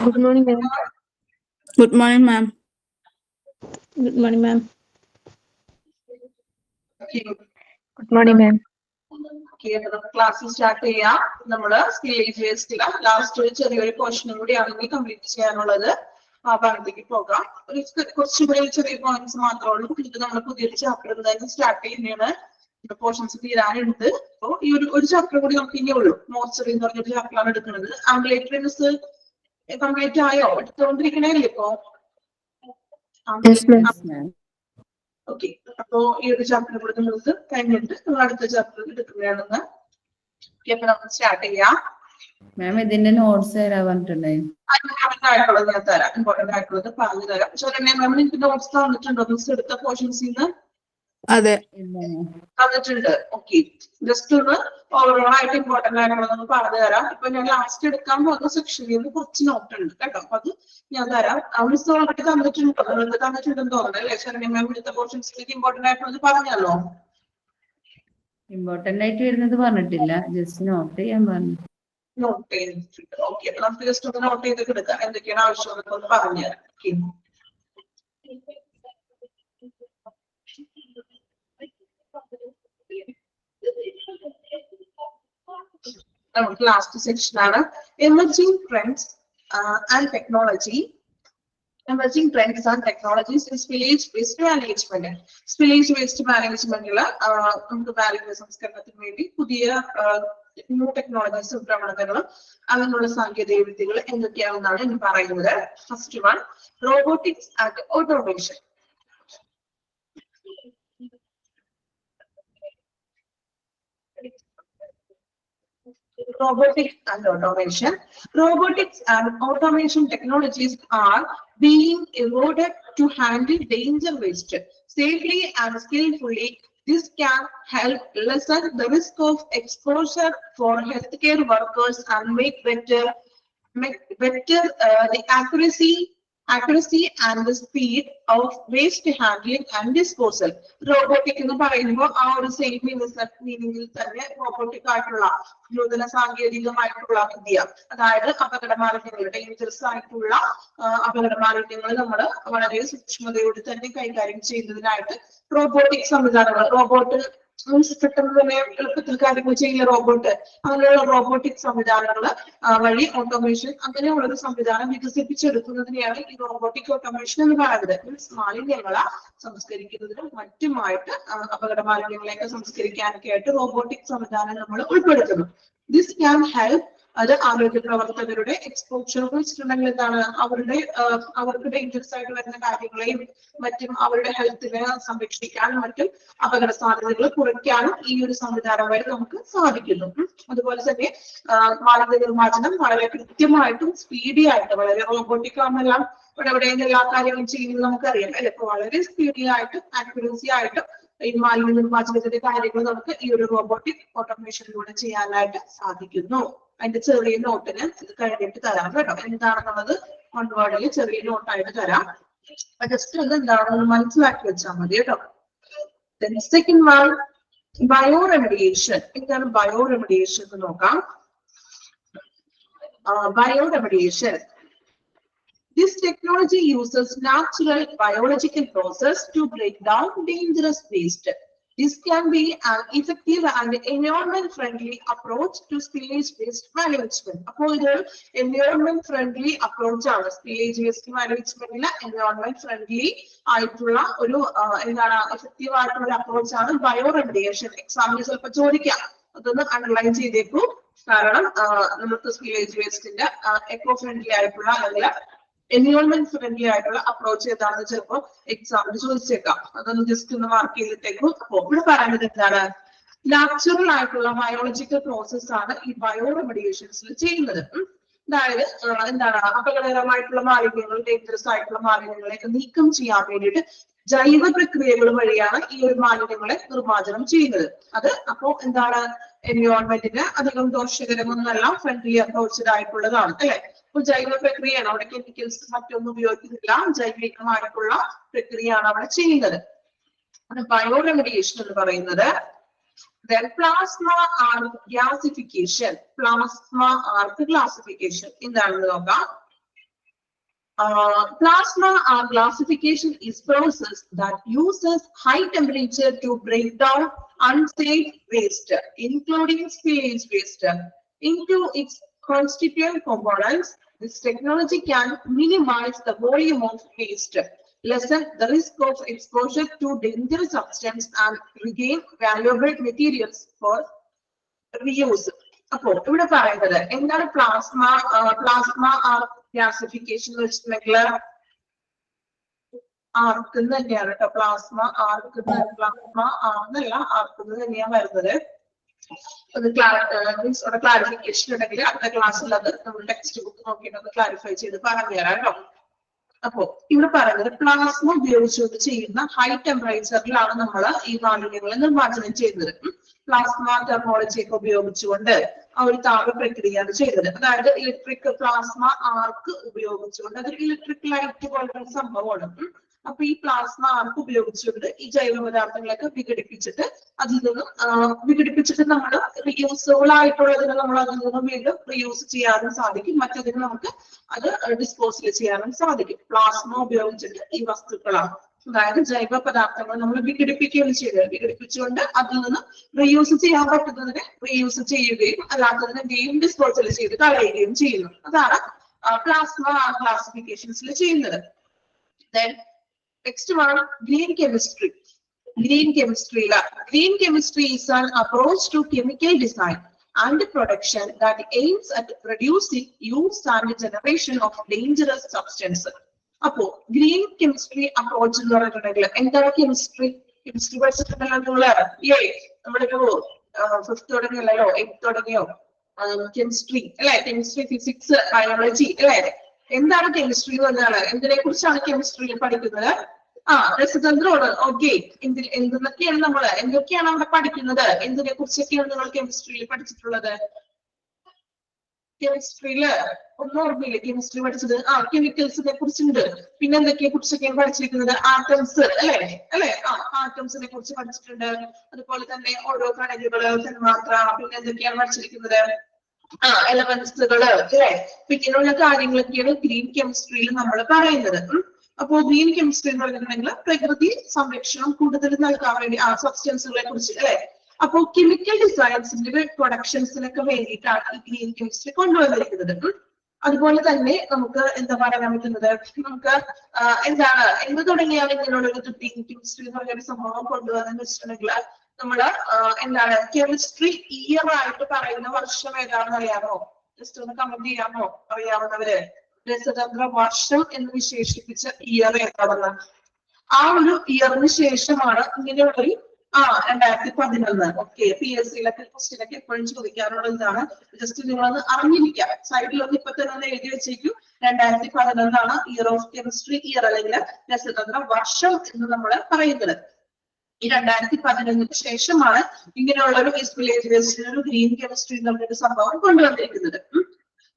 Good morning, ma'am. Good morning, ma'am. Good morning, ma'am. Good morning, ma'am. Class start ചെയ്യാം. നമ്മള് സ്കില്ലേജ് വേസ്റ്റില്ല last ചെറിയൊരു പോർഷനും കൂടി ആണെങ്കിൽ കംപ്ലീറ്റ് ചെയ്യാനുള്ളത് ആ ഭാഗത്തേക്ക് പോകാം. കുറച്ചുകൂടി ചെറിയ പോയിന്റ്സ് മാത്രമേ ഉള്ളൂ. ഇത് നമ്മൾ പുതിയൊരു ചാപ്റ്റർ എന്തായാലും സ്റ്റാർട്ട് ചെയ്യുന്നതാണ്. പോർഷൻസ് തീരാനുണ്ട്. അപ്പൊ ഈ ഒരു ചാപ്റ്റർ കൂടി നമുക്ക് ഇനി ഉള്ളൂ. മോർച്ചറി എന്ന് പറഞ്ഞൊരു ചാപ്റ്ററാണ് എടുക്കുന്നത്. ആംബുലേറ്ററീസ് കംപ്ലീറ്റ് ആയോ? എടുത്തുകൊണ്ടിരിക്കണേല്ലേ ഇപ്പൊ? Yes, ma'am. ഓക്കെ, അപ്പോ ഈ ഒരു ചാപ്റ്റർ കൂടെ നിങ്ങൾക്ക് കഴിഞ്ഞിട്ട് നമ്മൾ അടുത്ത ചാപ്റ്റർ എടുക്കുകയാണെന്ന് അപ്പൊ നമുക്ക് സ്റ്റാർട്ട് ചെയ്യാം. മാം ഇതിന്റെ നോട്ട്സ് തരാൻ പറഞ്ഞിട്ടുണ്ടായി. ഇമ്പോർട്ടന്റ് ആയിട്ടുള്ളത് ഞാൻ തരാം. ഇമ്പോർട്ടന്റ് ആയിട്ടുള്ളത് പറഞ്ഞു തരാം. ശരണ്യ മാം നിങ്ങൾക്ക് നോട്ട്സ് തന്നിട്ടുണ്ടോ? മിസ് എടുത്ത പോർഷൻസിൽ നിന്ന് അതെ തന്നിട്ടുണ്ട്. ഓക്കെ, ജസ്റ്റ് ഒന്ന് ഓവറോൾ ആയിട്ട് ഇമ്പോർട്ടന്റ് ആയിട്ടുള്ളത് പറഞ്ഞു തരാം. ഇപ്പൊ ഞാൻ ലാസ്റ്റ് എടുക്കാൻ പോകുന്ന സെക്ഷനിൽ നിന്ന് കുറച്ച് നോട്ട് ഉണ്ട് കേട്ടോ. അപ്പൊ അത് ഞാൻ തരാം. മിസ് ഓൾറെഡി തന്നിട്ടുണ്ടോ? നിങ്ങൾക്ക് തന്നിട്ടുണ്ടെന്ന് തോന്നുന്നു അല്ലെ? ശരണ്യ മാം എടുത്ത പോർഷൻസിലേക്ക് ഇമ്പോർട്ടന്റ് ആയിട്ടുള്ളത് പറഞ്ഞല്ലോ. ഇമ്പോർട്ടന്റ് ആയിട്ട് വരുന്നത് പറഞ്ഞിട്ടില്ല, ജസ്റ്റ് നോട്ട് ചെയ്യാൻ പറഞ്ഞു. നോട്ട് ചെയ്തിട്ടുണ്ട്. ഓക്കെ, അപ്പൊ നമുക്ക് ജസ്റ്റ് ഒന്ന് നോട്ട് ചെയ്തിട്ട് എടുക്കാം. എന്തൊക്കെയാണ് ആവശ്യമുള്ളത് പറഞ്ഞു തരാം. ഓക്കെ, നമുക്ക് ലാസ്റ്റ് സെക്ഷൻ ആണ് emerging trends and technology. Emerging trends and technologies in spillage waste management. Spillage waste മാനേജ്മെന്റില് നമുക്ക് മാലിന്യ സംസ്കരണത്തിന് വേണ്ടി പുതിയ ന്യൂ ടെക്നോളജീസും പ്രവണതകളും അതിനുള്ള സാങ്കേതിക വിദ്യകൾ എന്തൊക്കെയാണെന്നാണ് ഇനി പറയുന്നത്. First one, robotics and automation. Robotics and automation. Robotics and automation technologies are being evolved to handle danger waste safely and skillfully. This can help lessen the risk of exposure for healthcare workers and make better the accuracy and the speed of waste handling and disposal. Robotic എന്ന് പറയുമ്പോൾ ആ ഒരു same മീനിങ്ങിൽ തന്നെ robotic ആയിട്ടുള്ള നൂതന സാങ്കേതികമായിട്ടുള്ള വിദ്യ, അതായത് അപകട മാലിന്യങ്ങൾ, ഡേഞ്ചറസ് ആയിട്ടുള്ള അപകട മാലിന്യങ്ങൾ നമ്മൾ വളരെ സൂക്ഷ്മതയോടെ തന്നെ കൈകാര്യം ചെയ്യുന്നതിനായിട്ട് റോബോട്ടിക് സംവിധാനങ്ങൾ, റോബോട്ട് പെട്ടെന്ന് തന്നെ എളുപ്പത്തിൽ കാര്യങ്ങൾ ചെയ്യുന്ന റോബോട്ട്, അങ്ങനെയുള്ള റോബോട്ടിക് സംവിധാനങ്ങൾ വഴി ഓട്ടോമേഷൻ അങ്ങനെയുള്ള ഒരു സംവിധാനം വികസിപ്പിച്ചെടുക്കുന്നതിനെയാണ് ഈ റോബോട്ടിക് ഓട്ടോമേഷൻ എന്ന് പറയുന്നത്. മീൻസ് മാലിന്യങ്ങളെ സംസ്കരിക്കുന്നതിനും മറ്റുമായിട്ട് അപകട മാലിന്യങ്ങളെയൊക്കെ സംസ്കരിക്കാനൊക്കെ ആയിട്ട് റോബോട്ടിക് സംവിധാനം നമ്മൾ ഉൾപ്പെടുത്തുന്നു. This can help. അത് ആരോഗ്യ പ്രവർത്തകരുടെ എക്സ്പോഷർ വെച്ചിട്ടുണ്ടെങ്കിൽ എന്താണ് അവർക്ക് ഡേഞ്ചറസ് ആയിട്ട് വരുന്ന കാര്യങ്ങളെയും മറ്റും അവരുടെ ഹെൽത്തിനെ സംരക്ഷിക്കാനും മറ്റും അപകട സാധ്യതകൾ കുറയ്ക്കാനും ഈ ഒരു സംവിധാനം വഴി നമുക്ക് സാധിക്കുന്നു. അതുപോലെ തന്നെ മാലിന്യ നിർമ്മാർജ്ജനം വളരെ കൃത്യമായിട്ടും സ്പീഡി ആയിട്ട്, വളരെ റോബോട്ടിക് ആണെല്ലാം ഇവിടെ എല്ലാ കാര്യങ്ങളും ചെയ്യുന്നത് നമുക്കറിയാം അല്ലെ. ഇപ്പൊ വളരെ സ്പീഡി ആയിട്ടും ആക്യുറസി ആയിട്ടും ഈ മാലിന്യ നിർമ്മാർജ്ജനത്തിന്റെ കാര്യങ്ങൾ നമുക്ക് ഈ ഒരു റോബോട്ടിക് ഓട്ടോമേഷനിലൂടെ ചെയ്യാനായിട്ട് സാധിക്കുന്നു. അതിന്റെ ചെറിയ നോട്ടിന് ഇത് കഴിഞ്ഞിട്ട് തരാം കേട്ടോ. എന്താണെന്നുള്ളത് വൺ വേർഡിൽ ചെറിയ നോട്ടായിട്ട് തരാം. ജസ്റ്റ് ഇത് എന്താണെന്ന് മനസ്സിലാക്കി വെച്ചാൽ മതി കേട്ടോ. Second one, bio remediation. എന്താണ് ബയോ റെമഡിയേഷൻ എന്ന് നോക്കാം. Bio remediation. This technology uses natural biological process to break down dangerous waste. This can be an effective and environment-friendly approach to spillage waste management. അപ്പോൾ ഇത് environment friendly approach ആണ്. Spillage waste managementല് environment friendly ആയിട്ടുള്ള ഒരു എന്താണ് effective ആയിട്ടുള്ള approach ആണ് bio remediation. എക്സാമിന് ചിലപ്പോൾ ചോദിക്കാം, അതൊന്ന് അണ്ടർലൈൻ ചെയ്തേക്കൂ. കാരണം നമുക്ക് സ്പില്ലേജ് വേസ്റ്റിന്റെ എക്കോ ഫ്രണ്ട്ലി ആയിട്ടുള്ള അല്ലെങ്കിൽ എൻവയോൺമെന്റ് ഫ്രണ്ട്ലി ആയിട്ടുള്ള അപ്രോച്ച് ഏതാണെന്ന് ചിലപ്പോൾ എക്സാമിന് ചോദിച്ചേക്കാം. അതൊന്ന് ജസ്റ്റ് ഒന്ന് മാർക്ക് ചെയ്തിട്ടേക്കും. അപ്പോൾ ഇവിടെ പറയുന്നത് എന്താണ്, നാച്ചുറൽ ആയിട്ടുള്ള ബയോളജിക്കൽ പ്രോസസ് ആണ് ഈ ബയോ റെമഡിയേഷൻസിൽ ചെയ്യുന്നത്. അതായത് എന്താണ് അപകടകരമായിട്ടുള്ള മാലിന്യങ്ങൾ, ഡേഞ്ചറസ് ആയിട്ടുള്ള മാലിന്യങ്ങളെയൊക്കെ നീക്കം ചെയ്യാൻ വേണ്ടിയിട്ട് ജൈവ പ്രക്രിയകൾ വഴിയാണ് ഈ ഒരു മാലിന്യങ്ങളെ നിർമ്മാർജ്ജനം ചെയ്യുന്നത്. അത് അപ്പോ എന്താണ് എൻവയോൺമെന്റിന് അധികം ദോഷകരമൊന്നല്ല, ഫ്രണ്ട്ലി അപ്രോച്ച്ഡ് ആയിട്ടുള്ളതാണ് അല്ലെ. അപ്പൊ ജൈവ പ്രക്രിയയാണ് അവിടെ, കെമിക്കൽസ് മറ്റൊന്നും ഉപയോഗിക്കുന്നില്ല, ജൈവികമായിട്ടുള്ള പ്രക്രിയയാണ് അവിടെ ചെയ്യുന്നത്. ബയോ റെമഡിയേഷൻ എന്ന് പറയുന്നത്. Then plasma arc gasification. Plasma arc classification. എന്താണെന്ന് നോക്കാം. Plasma classification is process that uses high temperature to break down unsafe waste, including spillage waste, into its constituent components. This technology can minimize the volume of waste, lessen the risk of exposure to dangerous substance, and regain valuable materials for reuse. അപ്പോൾ ഇവിടെ പറയുന്നത് എന്താണ് plasma classification എന്ന് വെച്ചിട്ടുണ്ടെങ്കിൽ ആർക്കുന്ന തന്നെയാണ് കേട്ടോ. Plasma ആർന്നല്ല ആർക്കുന്നത് തന്നെയാണ് വരുന്നത്. ക്ലാരിഫിക്കേഷൻ ഉണ്ടെങ്കിൽ അടുത്ത ക്ലാസ്സിൽ അത് നമ്മൾ ടെക്സ്റ്റ് ബുക്ക് നോക്കിയിട്ട് അത് ക്ലാരിഫൈ ചെയ്ത് പറഞ്ഞുതരാം കേട്ടോ. അപ്പോ ഇവിടെ പറയുന്നത് പ്ലാസ്മ ഉപയോഗിച്ചുകൊണ്ട് ചെയ്യുന്ന ഹൈ ടെമ്പറേച്ചറിലാണ് നമ്മൾ ഈ മാലിന്യങ്ങളെ നിർമ്മാർജ്ജനം ചെയ്യുന്നത്. പ്ലാസ്മ ടെക്നോളജി ഒക്കെ ഉപയോഗിച്ചുകൊണ്ട് ആ ഒരു താപ പ്രക്രിയയാണ് ചെയ്തത്. അതായത് ഇലക്ട്രിക് പ്ലാസ്മ ആർക്ക് ഉപയോഗിച്ചുകൊണ്ട് അതൊരു ഇലക്ട്രിക് ലൈറ്റ് പോലുള്ള സംഭവമാണ്. അപ്പൊ ഈ പ്ലാസ്മ ആർക്ക് ഉപയോഗിച്ചുകൊണ്ട് ഈ ജൈവ പദാർത്ഥങ്ങളൊക്കെ വിഘടിപ്പിച്ചിട്ട് നമ്മൾ റീയൂസബിൾ ആയിട്ടുള്ളതിന് നമ്മൾ അതിൽ നിന്നും വീണ്ടും റീയൂസ് ചെയ്യാനും സാധിക്കും. മറ്റതിന് നമുക്ക് അത് ഡിസ്പോസൽ ചെയ്യാനും സാധിക്കും. പ്ലാസ്മ ഉപയോഗിച്ചിട്ട് ഈ വസ്തുക്കളാണ്, അതായത് ജൈവ പദാർത്ഥങ്ങൾ നമ്മൾ വിഘടിപ്പിക്കുകയാണ് ചെയ്തത്. വിഘടിപ്പിച്ചുകൊണ്ട് അതിൽ നിന്ന് റീയൂസ് ചെയ്യാൻ പറ്റുന്നതിനെ റീയൂസ് ചെയ്യുകയും അല്ലാത്തതിനെ വീണ്ടും ഡിസ്പോസൽ ചെയ്ത് കളയുകയും ചെയ്യുന്നു. അതാണ് പ്ലാസ്മ ക്ലാസിഫിക്കേഷൻസിൽ ചെയ്യുന്നത്. Next one, green chemistry. Green chemistry is an approach to chemical design and production that aims at reducing use and generation of dangerous substances. അപ്പോ ഗ്രീൻ കെമിസ്ട്രി അപ്രോച്ച് എന്ന് പറഞ്ഞിട്ടുണ്ടെങ്കിൽ എന്താണ് കെമിസ്ട്രി പഠിച്ചിട്ടുണ്ടല്ലോ നമ്മളിപ്പോ 5th തുടങ്ങിയല്ലോ 8th തുടങ്ങിയോ chemistry അല്ലെ, chemistry physics biology അല്ലെ. എന്താണ് കെമിസ്ട്രി എന്ന് പറഞ്ഞാൽ എന്തിനെ കുറിച്ചാണ് കെമിസ്ട്രിയിൽ പഠിക്കുന്നത്? രസതന്ത്രമാണ്. ഓക്കെ, എന്തൊക്കെയാണ് അവിടെ പഠിക്കുന്നത്? എന്തിനെ കുറിച്ചൊക്കെയാണ് നിങ്ങൾ കെമിസ്ട്രിയിൽ പഠിച്ചിട്ടുള്ളത്? കെമിസ്ട്രിയില് ഒന്നും ഓർമ്മയില്ലേ കെമിസ്ട്രി പഠിച്ചത്? കെമിക്കൽസിനെ കുറിച്ചുണ്ട്. പിന്നെ എന്തൊക്കെയെ കുറിച്ചൊക്കെയാണ് പഠിച്ചിരിക്കുന്നത്? ആറ്റംസ് അല്ലെ ആറ്റംസിനെ കുറിച്ച് പഠിച്ചിട്ടുണ്ട്. അതുപോലെ തന്നെ ഓരോ കണികകള്, തന്മാത്ര, പിന്നെ എന്തൊക്കെയാണ് പഠിച്ചിരിക്കുന്നത്? എലമെന്റ്സുകള് അല്ലെ. ഇങ്ങനെയുള്ള കാര്യങ്ങളൊക്കെയാണ് ഗ്രീൻ കെമിസ്ട്രിയിൽ നമ്മൾ പറയുന്നത്. അപ്പോ ഗ്രീൻ കെമിസ്ട്രി എന്ന് പറഞ്ഞിട്ടുണ്ടെങ്കിൽ പ്രകൃതി സംരക്ഷണം കൂടുതൽ നൽകാൻ വേണ്ടി സബ്സ്റ്റൻസുകളെ കുറിച്ച് അല്ലെ. അപ്പോ കെമിക്കൽ ഡിസൈൻസിന്റെ പ്രൊഡക്ഷൻസിനൊക്കെ വേണ്ടിയിട്ടാണ് ഈ ഗ്രീൻ കെമിസ്ട്രി കൊണ്ടുവന്നിരിക്കുന്നത്. അതുപോലെ തന്നെ നമുക്ക് എന്താ പറയാൻ പറ്റുന്നത്? നമുക്ക് എന്ത് തുടങ്ങിയാണ് ഇങ്ങനെയുള്ള ഒരു ഗ്രീൻ കെമിസ്ട്രി എന്ന് പറഞ്ഞ ഒരു സംഭവം കൊണ്ടുവന്നെന്ന് വെച്ചിട്ടുണ്ടെങ്കിൽ നമ്മള് കെമിസ്ട്രി ഇയർ ആയിട്ട് പറയുന്ന വർഷം ഏതാണെന്ന് അറിയാമോ? ജസ്റ്റ് ഒന്ന് കമന്റ് ചെയ്യാമോ അറിയാവുന്നവര്? രസതന്ത്ര വർഷം എന്ന് വിശേഷിപ്പിച്ച ഇയർ ഏതാണെന്ന്. ആ ഒരു ഇയറിന് ശേഷമാണ് ഇങ്ങനെയുള്ളൊരു 2011. ഓക്കെ, PSC-യിലൊക്കെ ക്വസ്റ്റ്യനൊക്കെ എപ്പോഴും ചോദിക്കാറുള്ള ഇതാണ്. ജസ്റ്റ് നിങ്ങളത് അറിഞ്ഞിരിക്കാം. സൈഡിലൊന്ന് ഇപ്പൊ തന്നെ ഒന്ന് എഴുതി വെച്ചേക്കും. 2011 ഇയർ ഓഫ് കെമിസ്ട്രി ഇയർ അല്ലെങ്കിൽ രസതന്ത്ര വർഷം എന്ന് നമ്മൾ പറയുന്നത്. ഈ 2011 ശേഷമാണ് ഇങ്ങനെയുള്ള ഒരു ഒരു ഗ്രീൻ കെമിസ്ട്രി എന്നുള്ളൊരു സംഭവം കൊണ്ടുവന്നിരിക്കുന്നത്.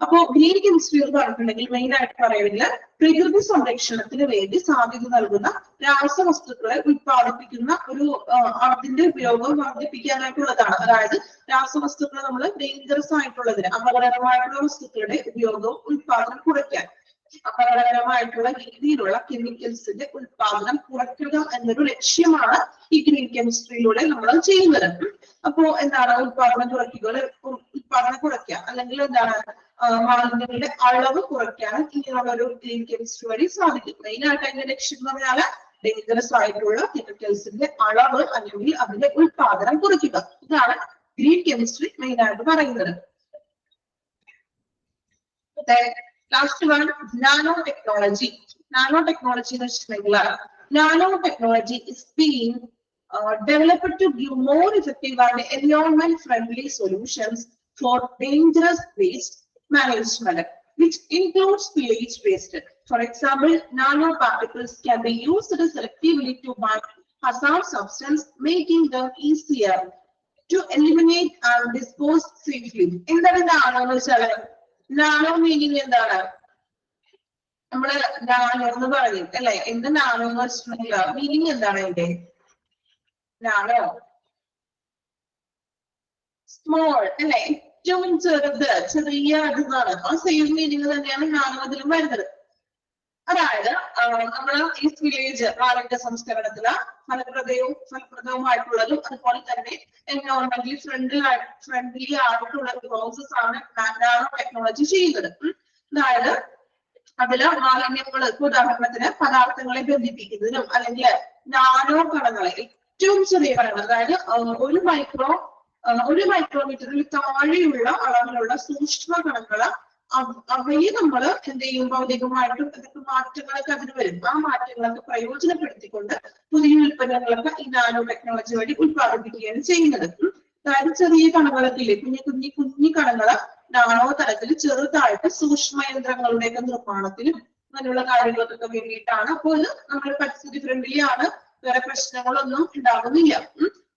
അപ്പോ ഗ്രീൻ കെമിസ്ട്രി എന്ന് പറഞ്ഞിട്ടുണ്ടെങ്കിൽ മെയിൻ ആയിട്ട് പറയുന്നത് പ്രകൃതി സംരക്ഷണത്തിന് വേണ്ടി സാധ്യത നൽകുന്ന രാസവസ്തുക്കളെ ഉത്പാദിപ്പിക്കുന്ന ഒരു അതിന്റെ ഉപയോഗം വർദ്ധിപ്പിക്കാനായിട്ടുള്ളതാണ്. അതായത് രാസവസ്തുക്കളെ നമ്മൾ ഡേഞ്ചറസ് ആയിട്ടുള്ളതിന് അപകടകരമായിട്ടുള്ള വസ്തുക്കളുടെ ഉപയോഗവും ഉത്പാദനം കുറയ്ക്കാൻ, അപകടകരമായിട്ടുള്ള രീതിയിലുള്ള കെമിക്കൽസിന്റെ ഉത്പാദനം കുറയ്ക്കുക എന്നൊരു ലക്ഷ്യമാണ് ഈ ഗ്രീൻ കെമിസ്ട്രിയിലൂടെ നമ്മൾ ചെയ്യുന്നത്. അപ്പോ ഉത്പാദനം കുറയ്ക്കുക അല്ലെങ്കിൽ മാലിന്യങ്ങളുടെ അളവ് കുറയ്ക്കാൻ ഇങ്ങനെയുള്ള ഒരു ഗ്രീൻ കെമിസ്ട്രി വഴി സാധിക്കും. മെയിൻ ആയിട്ട് അതിന്റെ ലക്ഷ്യം എന്ന് പറഞ്ഞാൽ ഡേഞ്ചറസ് ആയിട്ടുള്ള കെമിക്കൽസിന്റെ അളവ് അല്ലെങ്കിൽ അതിന്റെ ഉത്പാദനം കുറയ്ക്കുക. ഇതാണ് ഗ്രീൻ കെമിസ്ട്രി മെയിൻ ആയിട്ട് പറയുന്നത്. Last one, nano technology. Nano technology എന്ന് വെച്ചിട്ടുണ്ടെങ്കിൽ nano technology is being developed to give more effective and environment friendly solutions for dangerous waste management, which includes spillage waste. For example, nanoparticles can be used selectively to bind hazard substance, making them easier to eliminate and dispose safely. എന്താണ് nano എന്ന് വെച്ചാൽ? Nano meaning എന്താണ്? നമ്മള് nano എന്ന് പറയും അല്ലെ. എന്ത് nano എന്ന് വെച്ചിട്ടുണ്ടെങ്കിൽ മീനിങ് എന്താണ് അതിന്റെ? നാനോ സ്മോൾ അല്ലെ, ഏറ്റവും ചെറുത്, ചെറിയ ഇതാണ്. ആ സെയിം മീനിങ് തന്നെയാണ് നാനോ അതിലും വരുന്നത്. അതായത് നമ്മൾ ഈ സ്പില്ലേജ് ആരോഗ്യ സംസ്കരണത്തിന് ഫലപ്രദവുമായിട്ടുള്ളതും അതുപോലെ തന്നെ എൻവയോൺമെന്റലി ഫ്രണ്ട്ലി ആയിട്ടുള്ള പ്രോസസ് ആണ് നാനോ ടെക്നോളജി ചെയ്യുന്നത്. അതായത് അതില് മാലിന്യങ്ങൾ, ഉദാഹരണത്തിന് പദാർത്ഥങ്ങളെ ബന്ധിപ്പിക്കുന്നതിനും അല്ലെങ്കിൽ നാനോ കണങ്ങളെ, ഏറ്റവും ചെറിയ കണങ്ങൾ, അതായത് ഒരു മൈക്രോമീറ്ററിൽ താഴെയുള്ള അളവിലുള്ള സൂക്ഷ്മ കണങ്ങള് അവയെ നമ്മൾ എന്ത് ചെയ്യും, ഭൗതികമായിട്ടും എന്തൊക്കെ മാറ്റങ്ങളൊക്കെ അതിന് വരും. ആ മാറ്റങ്ങളൊക്കെ പ്രയോജനപ്പെടുത്തിക്കൊണ്ട് പുതിയ ഉൽപ്പന്നങ്ങളൊക്കെ ഈ നാനോ ടെക്നോളജി വഴി ഉത്പാദിപ്പിക്കുകയാണ് ചെയ്യുന്നത്. അതായത് ചെറിയ കണങ്ങളൊക്കെ ഇല്ലേ, കുഞ്ഞു കണങ്ങള് നാനോ തലത്തിൽ ചെറുതായിട്ട് സൂക്ഷ്മ യന്ത്രങ്ങളുടെയൊക്കെ നിർമ്മാണത്തിനും അങ്ങനെയുള്ള കാര്യങ്ങൾക്കൊക്കെ വേണ്ടിയിട്ടാണ്. അപ്പോൾ ഇത് നമ്മൾ പരിസ്ഥിതി ഫ്രണ്ട്ലി ആണ്, വേറെ പ്രശ്നങ്ങളൊന്നും ഉണ്ടാകുന്നില്ല.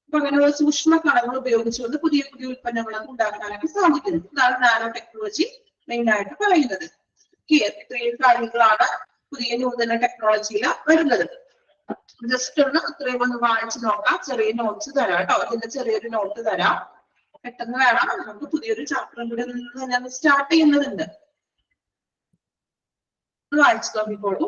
അപ്പൊ അങ്ങനെയുള്ള സൂക്ഷ്മ കണങ്ങൾ ഉപയോഗിച്ചുകൊണ്ട് പുതിയ ഉൽപ്പന്നങ്ങളൊക്കെ ഉണ്ടാക്കാനൊക്കെ സാധിക്കുന്നു. ഇതാണ് നാനോ ടെക്നോളജി മെയിൻ ആയിട്ട് പറയുന്നത്. ഇത്രയും കാര്യങ്ങളാണ് പുതിയ നൂതന ടെക്നോളജിയിൽ വരുന്നത്. ജസ്റ്റ് ഒന്ന് ഇത്രയും ഒന്ന് വായിച്ചു നോക്കാം. ചെറിയ നോട്ട്സ് തരാം കേട്ടോ. ഇതിന്റെ ചെറിയൊരു നോട്ട് തരാം. പെട്ടെന്ന് വേണം, നമുക്ക് പുതിയൊരു ചാപ്റ്ററും കൂടെ ഞാൻ സ്റ്റാർട്ട് ചെയ്യുന്നതുണ്ട്. വായിച്ചു നോക്കിക്കോളൂ.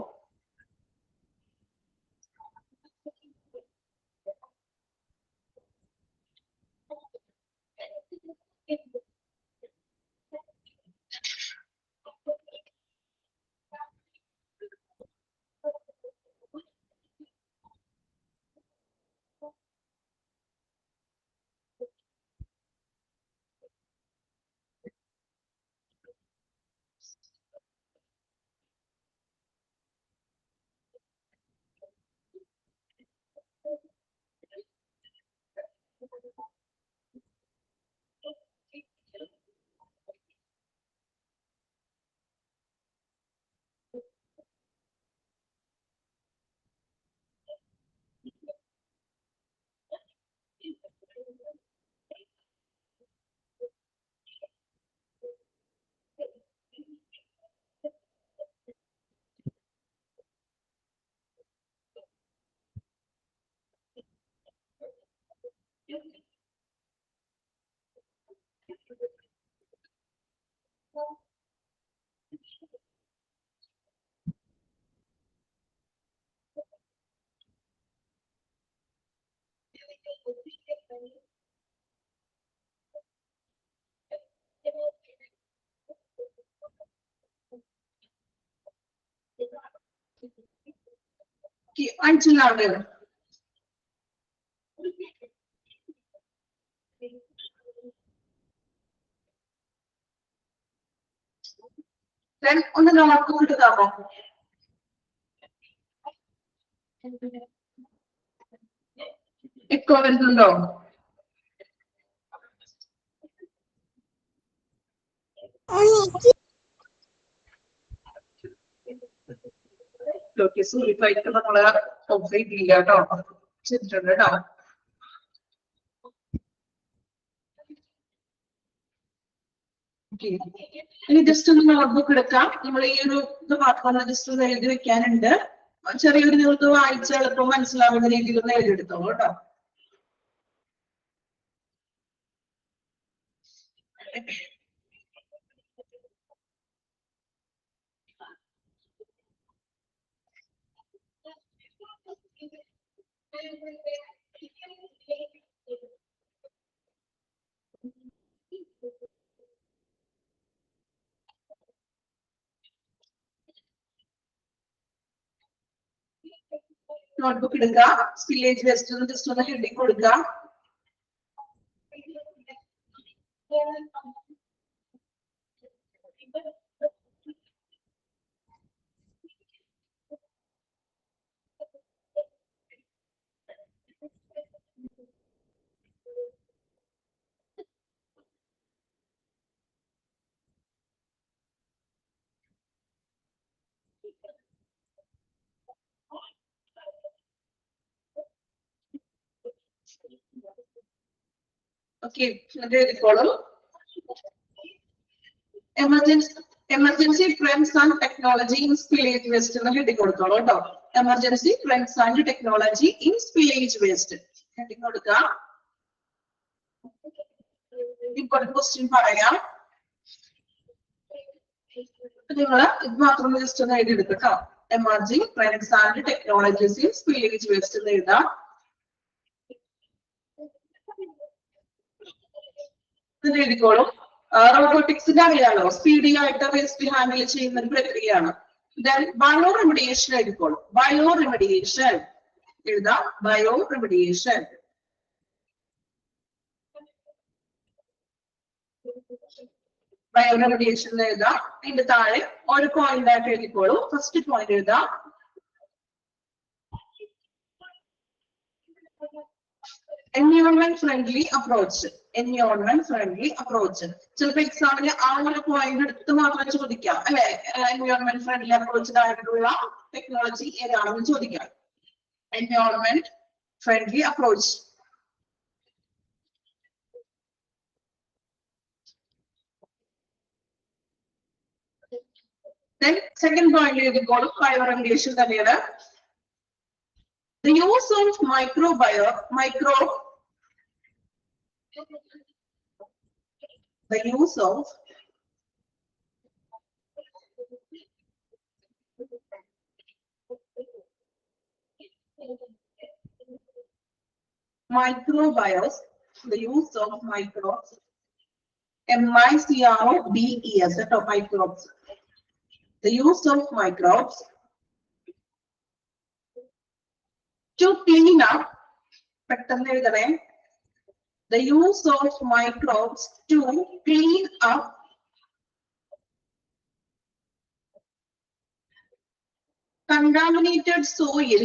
വായിച്ചില്ലാണ്ട് ഒന്ന് നോട്ട് കൊടുക്കാമോ? എക്കോ വരുന്നുണ്ടോ? സൂര്യഫായിട്ട് നമ്മള് ഓഫ് ചെയ്തില്ല കേട്ടോ, ചെയ്തിട്ടുണ്ട് കേട്ടോ. ഇനി ജസ്റ്റ് ഒന്ന് നോട്ട്ബുക്ക് എടുക്കാം. നമ്മൾ ഈ ഒരു ഇത് മാത്രം ജസ്റ്റ് ഒന്ന് എഴുതി വെക്കാനുണ്ട്. ചെറിയൊരു നിങ്ങൾക്ക് വായിച്ച് എളുപ്പം മനസ്സിലാവുന്ന രീതിയിൽ ഒന്ന് എഴുതിയെടുത്തോളൂ കേട്ടോ. നോട്ട്ബുക്ക് എടുക്കുക. സ്പില്ലേജ് വേസ്റ്റ് ജസ്റ്റ് ഒന്ന് ഹെഡിങ് കൊടുക്കുക. Okay, follow. Emergency trends and technology in spillage waste എന്ന് ഹെഡിങ് കൊടുത്തോളൂ കേട്ടോ. Emergency trends and technology in spillage waste heading കൊടുക്കുക. ഇപ്പോൾ ക്വസ്റ്റ്യൻ പറയാം. നിങ്ങൾ ഇത് മാത്രം ജസ്റ്റ് ഒന്ന് എഴുതി എടുക്കുക കേട്ടോ. emerging trends and technologies in spillage waste എന്ന് എഴുതാം. ഇത് എഴുതിക്കോളും. റോബോട്ടിക്സിന്റെ അറിയാലോ, സ്പീഡി ആയിട്ട് വേസ്റ്റ് ഹാൻഡിൽ ചെയ്യുന്ന ഒരു പ്രക്രിയയാണ്. Then ബയോ റെമഡിയേഷൻ എഴുതിക്കോളും. ബയോ റെമഡിയേഷൻ എഴുതാം. Bioremediation. ബയോ റെമഡിയേഷൻ എഴുതാം. അതിന്റെ താഴെ ഒരു പോയിന്റ് ആയിട്ട് എഴുതിക്കോളൂ. ഫസ്റ്റ് പോയിന്റ് എഴുതാം. Environment friendly approach. Environment friendly approach. ചിലപ്പോൾ എക്സാമിന് ആ ഒരു പോയിന്റ് എടുത്ത് മാത്രം ചോദിക്കാം അല്ലെ. എൻവയോൺമെന്റ് ഫ്രണ്ട്ലി അപ്രോച്ചിനായിട്ടുള്ള ടെക്നോളജി ഏതാണെന്ന് ചോദിക്കാം. Environment friendly approach. Then second point എഴുതിക്കോളും. ബയോ റെമഡിയേഷൻ തന്നെയാണ്. The use of the use of microbes, the use of microbes, MICROBES, set of microbes. The use of microbes to clean up, the use of microbes to clean up contaminated soil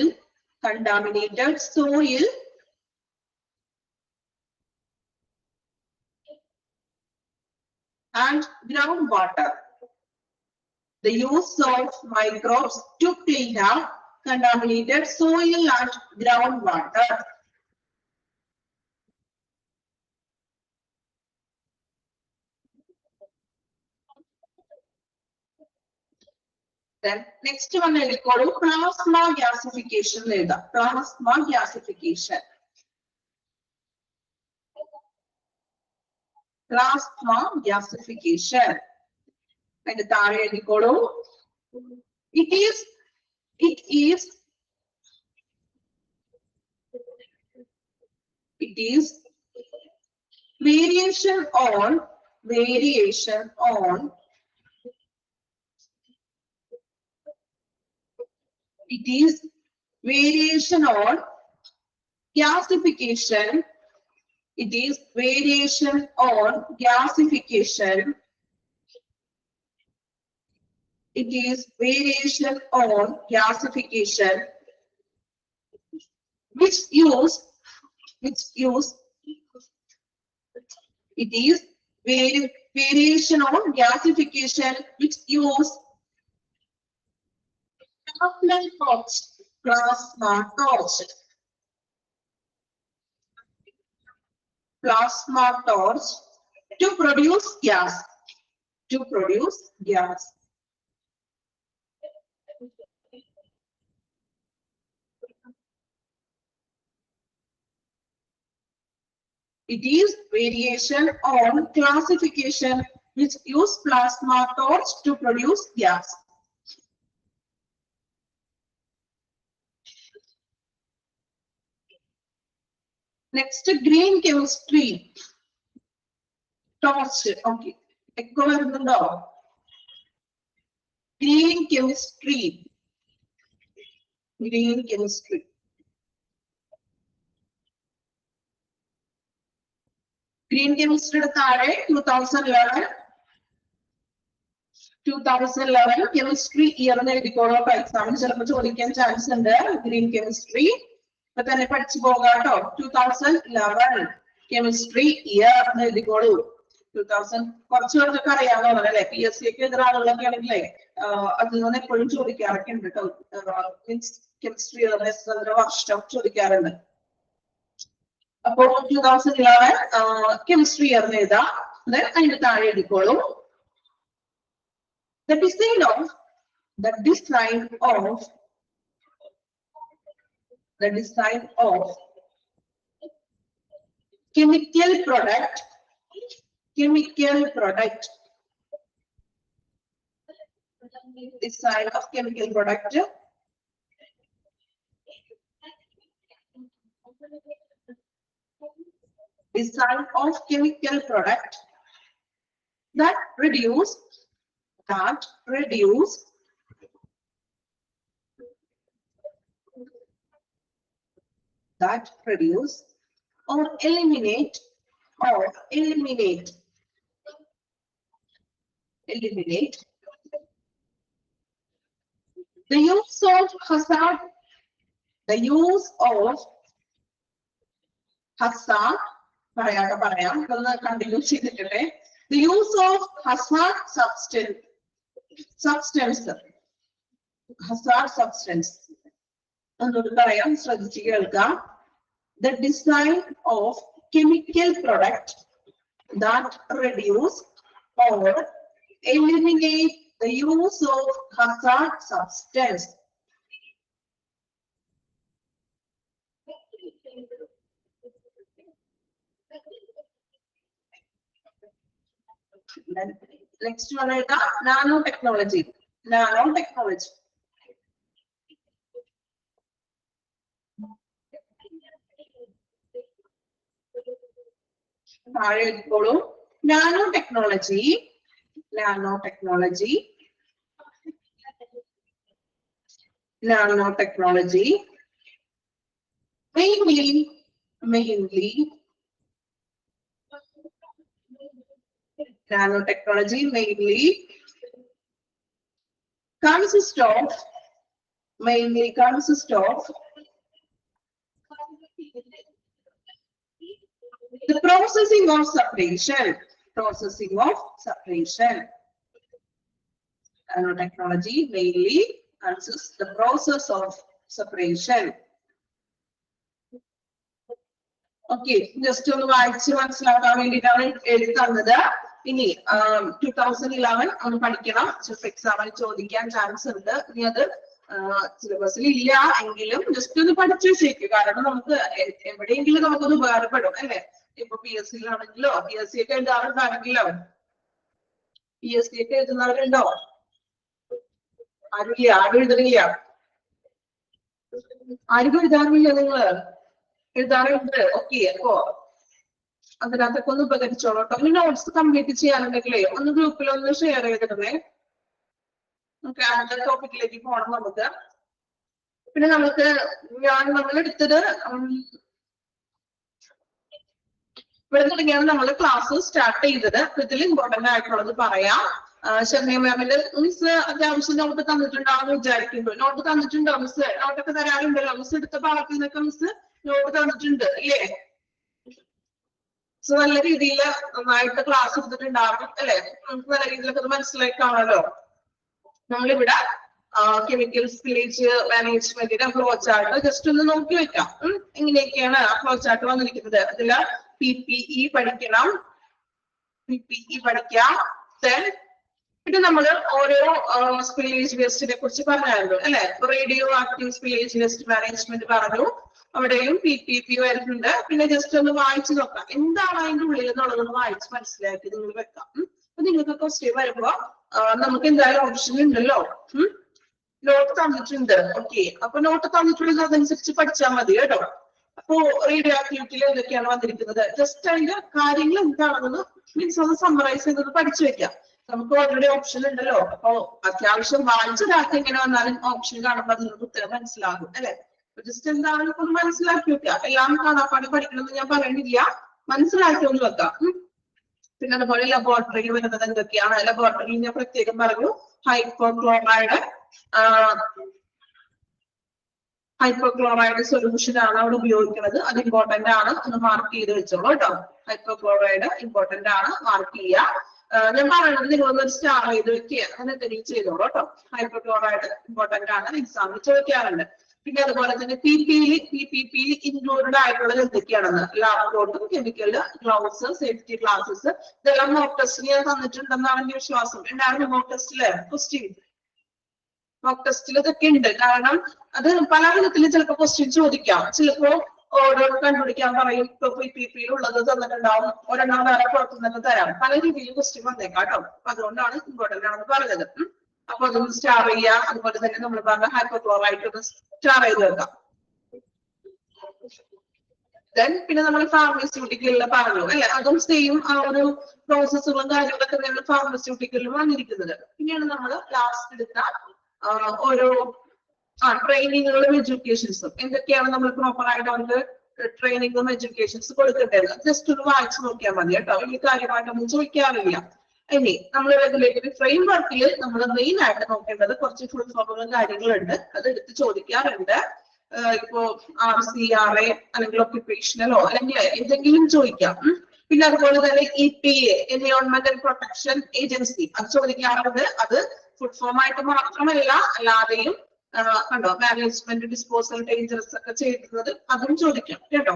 and groundwater. The use of microbes to clean up contaminated soil and groundwater. Then next one I recall plasma gasification later. Plasma gasification. Plasma gasification. And the target recall. It is variation on it is variation on gasification. It is variation on gasification. It is variation on gasification which use it is variation on gasification which use plasma torch to produce gas. It is variation on classification which use plasma torch to produce gas. Next, green chemistry. Torch. Okay. Echo varunnundo. Green chemistry. Green chemistry താഴെ 2011 chemistry year എന്ന് എഴുതിക്കോളൂ. എക്സാമിന് ചിലപ്പോൾ ചോദിക്കാൻ chance ഉണ്ട്. Green chemistry ഇപ്പൊ തന്നെ പഠിച്ചു പോകാട്ടോ. 2011 chemistry year എന്ന് എഴുതിക്കോളൂ. 2000 കുറച്ചു പേർക്കൊക്കെ അറിയാവുന്നതാണ് അല്ലെ. PSC ഒക്കെ എതിരാളുകളൊക്കെ ആണെങ്കിലേ അതിൽ നിന്ന് എപ്പോഴും ചോദിക്കാറൊക്കെ ഉണ്ട് കേട്ടോ. മീൻസ് കെമിസ്ട്രി വർഷം ചോദിക്കാറുണ്ട്. അപ്പോൾ 2011 കെമിസ്ട്രി ഇയർ എന്ന് എഴുതാം. അതിന്റെ താഴെ എഴുതിക്കോളൂ. The design of chemical product design of chemical product design of chemical product that reduce or eliminate the use of hazard the use of hazard substance the design of chemical product that reduce or eliminate the use of hazard substance. Next one is nanotechnology. Nanotechnology mainly consists of the processing of separation. Nanotechnology mainly consists the process of separation. Okay, just ഒന്ന് വായിച്ച് മനസ്സിലാക്കാൻ വേണ്ടിയിട്ടാണ് എഴുതി തന്നത്. ഇനി 2011 ഒന്ന് പഠിക്കണം. എക്സാമിന് ചോദിക്കാൻ ചാൻസ് ഉണ്ട്. ഇനി അത് സിലബസിൽ ഇല്ല എങ്കിലും ജസ്റ്റ് ഒന്ന് പഠിച്ചു വെച്ചേക്കും. കാരണം നമുക്ക് എവിടെയെങ്കിലും നമുക്കൊന്ന് ഉപകാരപ്പെടും അല്ലെ. ഇപ്പൊ PSC ആണെങ്കിലോ PSC ഒക്കെ എഴുതാറുണ്ടാണെങ്കിലോ PSC ഒക്കെ എഴുതുന്നവരുണ്ടോ? ആരും എഴുതണില്ല. ആരും എഴുതാറില്ല നിങ്ങള് എഴുതാറുണ്ട്. ഓക്കെ, അപ്പോ അതിനകത്തൊക്കെ ഒന്ന് ഉപകരിച്ചോളൂ കേട്ടോ. ഇനി നോട്ട്സ് കംപ്ലീറ്റ് ചെയ്യാനുണ്ടെങ്കിലേ ഒന്ന് ഗ്രൂപ്പിൽ ഒന്ന് ഷെയർ ചെയ്തിടണേ. ഓക്കെ, അടുത്ത ടോപ്പിക്കിലേക്ക് പോകണം നമുക്ക്. പിന്നെ നമ്മൾ എടുത്തത് ഇവിടെ തുടങ്ങിയാണ് നമ്മൾ ക്ലാസ് സ്റ്റാർട്ട് ചെയ്തത്. ഇതിൽ ഇമ്പോർട്ടന്റ് ആയിട്ടുള്ളത് പറയാം. ഷർമിയ മാമിന്റെ മിസ് അത്യാവശ്യം നോട്ട് തന്നിട്ടുണ്ടാവും വിചാരിക്കുമ്പോൾ. നോട്ട് തന്നിട്ടുണ്ടോ മിസ്? നോട്ടൊക്കെ തരാറുണ്ടല്ലോ മിസ്. എടുത്ത പാഠത്തിൽ നിന്നൊക്കെ മിസ് നോട്ട് തന്നിട്ടുണ്ട് അല്ലേ? സോ നല്ല രീതിയിൽ നന്നായിട്ട് ക്ലാസ് എടുത്തിട്ടുണ്ടാവും അല്ലെ? നമുക്ക് നല്ല രീതിയിലൊക്കെ മനസ്സിലായി കാണാമല്ലോ. നമ്മളിവിടെ കെമിക്കൽ സ്പില്ലേജ് മാനേജ്മെന്റിന്റെ ഫ്ലോ ചാർട്ട് ജസ്റ്റ് ഒന്ന് നോക്കി വെക്കാം. എങ്ങനെയൊക്കെയാണ് ആ ഫ്ലോ ചാർട്ട് വന്നിരിക്കുന്നത്. അതില് PPE പഠിക്കണം. പിന്നെ നമ്മൾ ഓരോ സ്പില്ലേജ് വേസ്റ്റിനെ കുറിച്ച് പറഞ്ഞായിരുന്നു അല്ലെ? Radio active spillage waste management പറഞ്ഞു. അവിടെയും PPP വരുന്നുണ്ട്. പിന്നെ ജസ്റ്റ് ഒന്ന് വായിച്ചു നോക്കാം എന്താണ് അതിന്റെ ഉള്ളിൽ എന്നുള്ളതൊന്ന് വായിച്ച് മനസ്സിലാക്കി നിങ്ങൾ വെക്കാം. അപ്പൊ നിങ്ങൾക്ക് ക്വസ്റ്റ്യൻ വരുമ്പോ നമുക്ക് എന്തായാലും ഓപ്ഷൻ ഉണ്ടല്ലോ. നോട്ട് തന്നിട്ടുണ്ട്. ഓക്കെ, അപ്പൊ നോട്ട് തന്നിട്ടുള്ളത് അതനുസരിച്ച് പഠിച്ചാൽ മതി കേട്ടോ. അപ്പോ റേഡിയോ ആക്ടിവിറ്റിയിൽ എന്തൊക്കെയാണ് വന്നിരിക്കുന്നത് ജസ്റ്റ് അതിന്റെ കാര്യങ്ങൾ എന്താണെന്ന് മീൻസ് ഒന്ന് സമ്മറൈസ് ചെയ്തത് പഠിച്ചു വെക്കാം. നമുക്ക് ഓൾറെഡി ഓപ്ഷൻ ഉണ്ടല്ലോ. അപ്പൊ അത്യാവശ്യം വായിച്ചൊരാൾക്ക് എങ്ങനെ വന്നാലും ഓപ്ഷൻ കാണുമ്പോൾ നിങ്ങൾക്ക് ഉത്തരം മനസ്സിലാകും അല്ലെ? ജസ്റ്റ് എന്താണെന്ന് ഒന്ന് മനസ്സിലാക്കി വെക്കുക. എല്ലാം കാണാപ്പാടി പഠിക്കണമെന്ന് ഞാൻ പറയുന്നില്ല, മനസ്സിലാക്കി ഒന്ന് വെക്കാം. പിന്നെ അതുപോലെ ലബോറട്ടറിയിൽ വരുന്നത് എന്തൊക്കെയാണ്? ലബോറട്ടറിയിൽ ഞാൻ പ്രത്യേകം പറഞ്ഞു ഹൈപ്പോക്ലോറൈഡ് സൊല്യൂഷൻ ആണ് അവിടെ ഉപയോഗിക്കുന്നത്. അത് ഇമ്പോർട്ടന്റ് ആണ്, ഒന്ന് മാർക്ക് ചെയ്ത് വെച്ചോളൂ കേട്ടോ. ഹൈപ്പോക്ലോറൈഡ് ഇമ്പോർട്ടന്റ് ആണ്, മാർക്ക് ചെയ്യുക. ഞാൻ പറയുന്നത് നിങ്ങളൊന്നൊരു സ്റ്റാർ ചെയ്ത് വെക്കുക, അങ്ങനെ തന്നെ ചെയ്തോളൂ കേട്ടോ. ഹൈപ്പോക്ലോറൈഡ് ഇമ്പോർട്ടന്റ് ആണ്, എക്സാമിൽ ചോദിക്കാറുണ്ട്. പിന്നെ അതുപോലെ തന്നെ PPP ഇൻക്ലൂഡഡ് ആയിട്ടുള്ളത് എന്തൊക്കെയാണെന്ന് ലാബ് കോട്ടും കെമിക്കൽ ഗ്ലൗസ് സേഫ്റ്റി ഗ്ലാസസ് ഇതെല്ലാം മോക്ക് ടെസ്റ്റിൽ ഞാൻ തന്നിട്ടുണ്ടെന്നാണ് എന്റെ വിശ്വാസം. ഉണ്ടായിരുന്നു മോക്ക് ടെസ്റ്റില് ക്വസ്റ്റ്യൻ മോക്ക് ടെസ്റ്റിൽ ഇതൊക്കെ ഉണ്ട്. കാരണം അത് പല വിധത്തിൽ ചിലപ്പോൾ ക്വസ്റ്റ്യൻ ചോദിക്കാം. ചിലപ്പോ ഓരോ കണ്ടുപിടിക്കാൻ പറയും. ഇപ്പൊ PPP ഉള്ളത് തന്നിട്ടുണ്ടാവും, ഒരെണ്ണം വേറെ പുറത്തുനിന്ന് തരാം. പല രീതിയിൽ ക്വസ്റ്റ്യൻ വന്നേക്കാം കേട്ടോ. അപ്പൊ അതുകൊണ്ടാണ് ഇമ്പോർട്ടന്റ് ആണെന്ന് പറഞ്ഞത്. അപ്പൊ അതൊന്ന് സ്റ്റാർ ചെയ്യാം. അതുപോലെ തന്നെ നമ്മൾ പറഞ്ഞ ഹൈപ്പോക്ലോറൈഡ് ഒന്ന് സ്റ്റാർ ചെയ്ത് വെക്കാം. ദെൻ പിന്നെ നമ്മൾ ഫാർമസ്യൂട്ടിക്കലിൽ പറഞ്ഞു അല്ലെ, അതും സെയിം ആ ഒരു പ്രോസസ്സുകളും കാര്യങ്ങളൊക്കെ തന്നെയാണ് ഫാർമസ്യൂട്ടിക്കലിൽ വന്നിരിക്കുന്നത്. പിന്നെയാണ് നമ്മൾ ലാസ്റ്റ് എടുത്ത ഓരോ ട്രെയിനിങ്ങുകളും എഡ്യൂക്കേഷൻസും എന്തൊക്കെയാണ് നമ്മൾ പ്രോപ്പർ ആയിട്ട് അവർക്ക് ട്രെയിനിങ്ങും എഡ്യൂക്കേഷൻസ് കൊടുക്കേണ്ടത്. ജസ്റ്റ് ഒന്ന് വായിച്ചു നോക്കിയാൽ മതി കേട്ടോ, ഈ കാര്യമായിട്ടൊന്നും ചോദിക്കാറില്ല. ഇനി നമ്മൾ റെഗുലേറ്ററി ഫ്രെയിം വർക്കിൽ നമ്മൾ മെയിൻ ആയിട്ട് നോക്കേണ്ടത് കുറച്ച് ഫുൾ ഫോമുകളും കാര്യങ്ങളുണ്ട്, അത് എടുത്ത് ചോദിക്കാറുണ്ട്. ഇപ്പോ RCRA അല്ലെങ്കിൽ ഒക്യുപേഷണലോ അല്ലെങ്കിൽ എന്തെങ്കിലും ചോദിക്കാം. പിന്നെ അതുപോലെ തന്നെ EPA എൻവയോൺമെന്റൽ പ്രൊട്ടക്ഷൻ ഏജൻസി അത് ചോദിക്കാറുണ്ട്. അത് ഫുൾ ഫോം ആയിട്ട് മാത്രമല്ല അല്ലാതെയും കണ്ടോ മാനേജ്മെന്റ് ഡിസ്പോസൽ ഡേഞ്ചറസ് ഒക്കെ ചെയ്യുന്നത് അതും ചോദിക്കാം കേട്ടോ.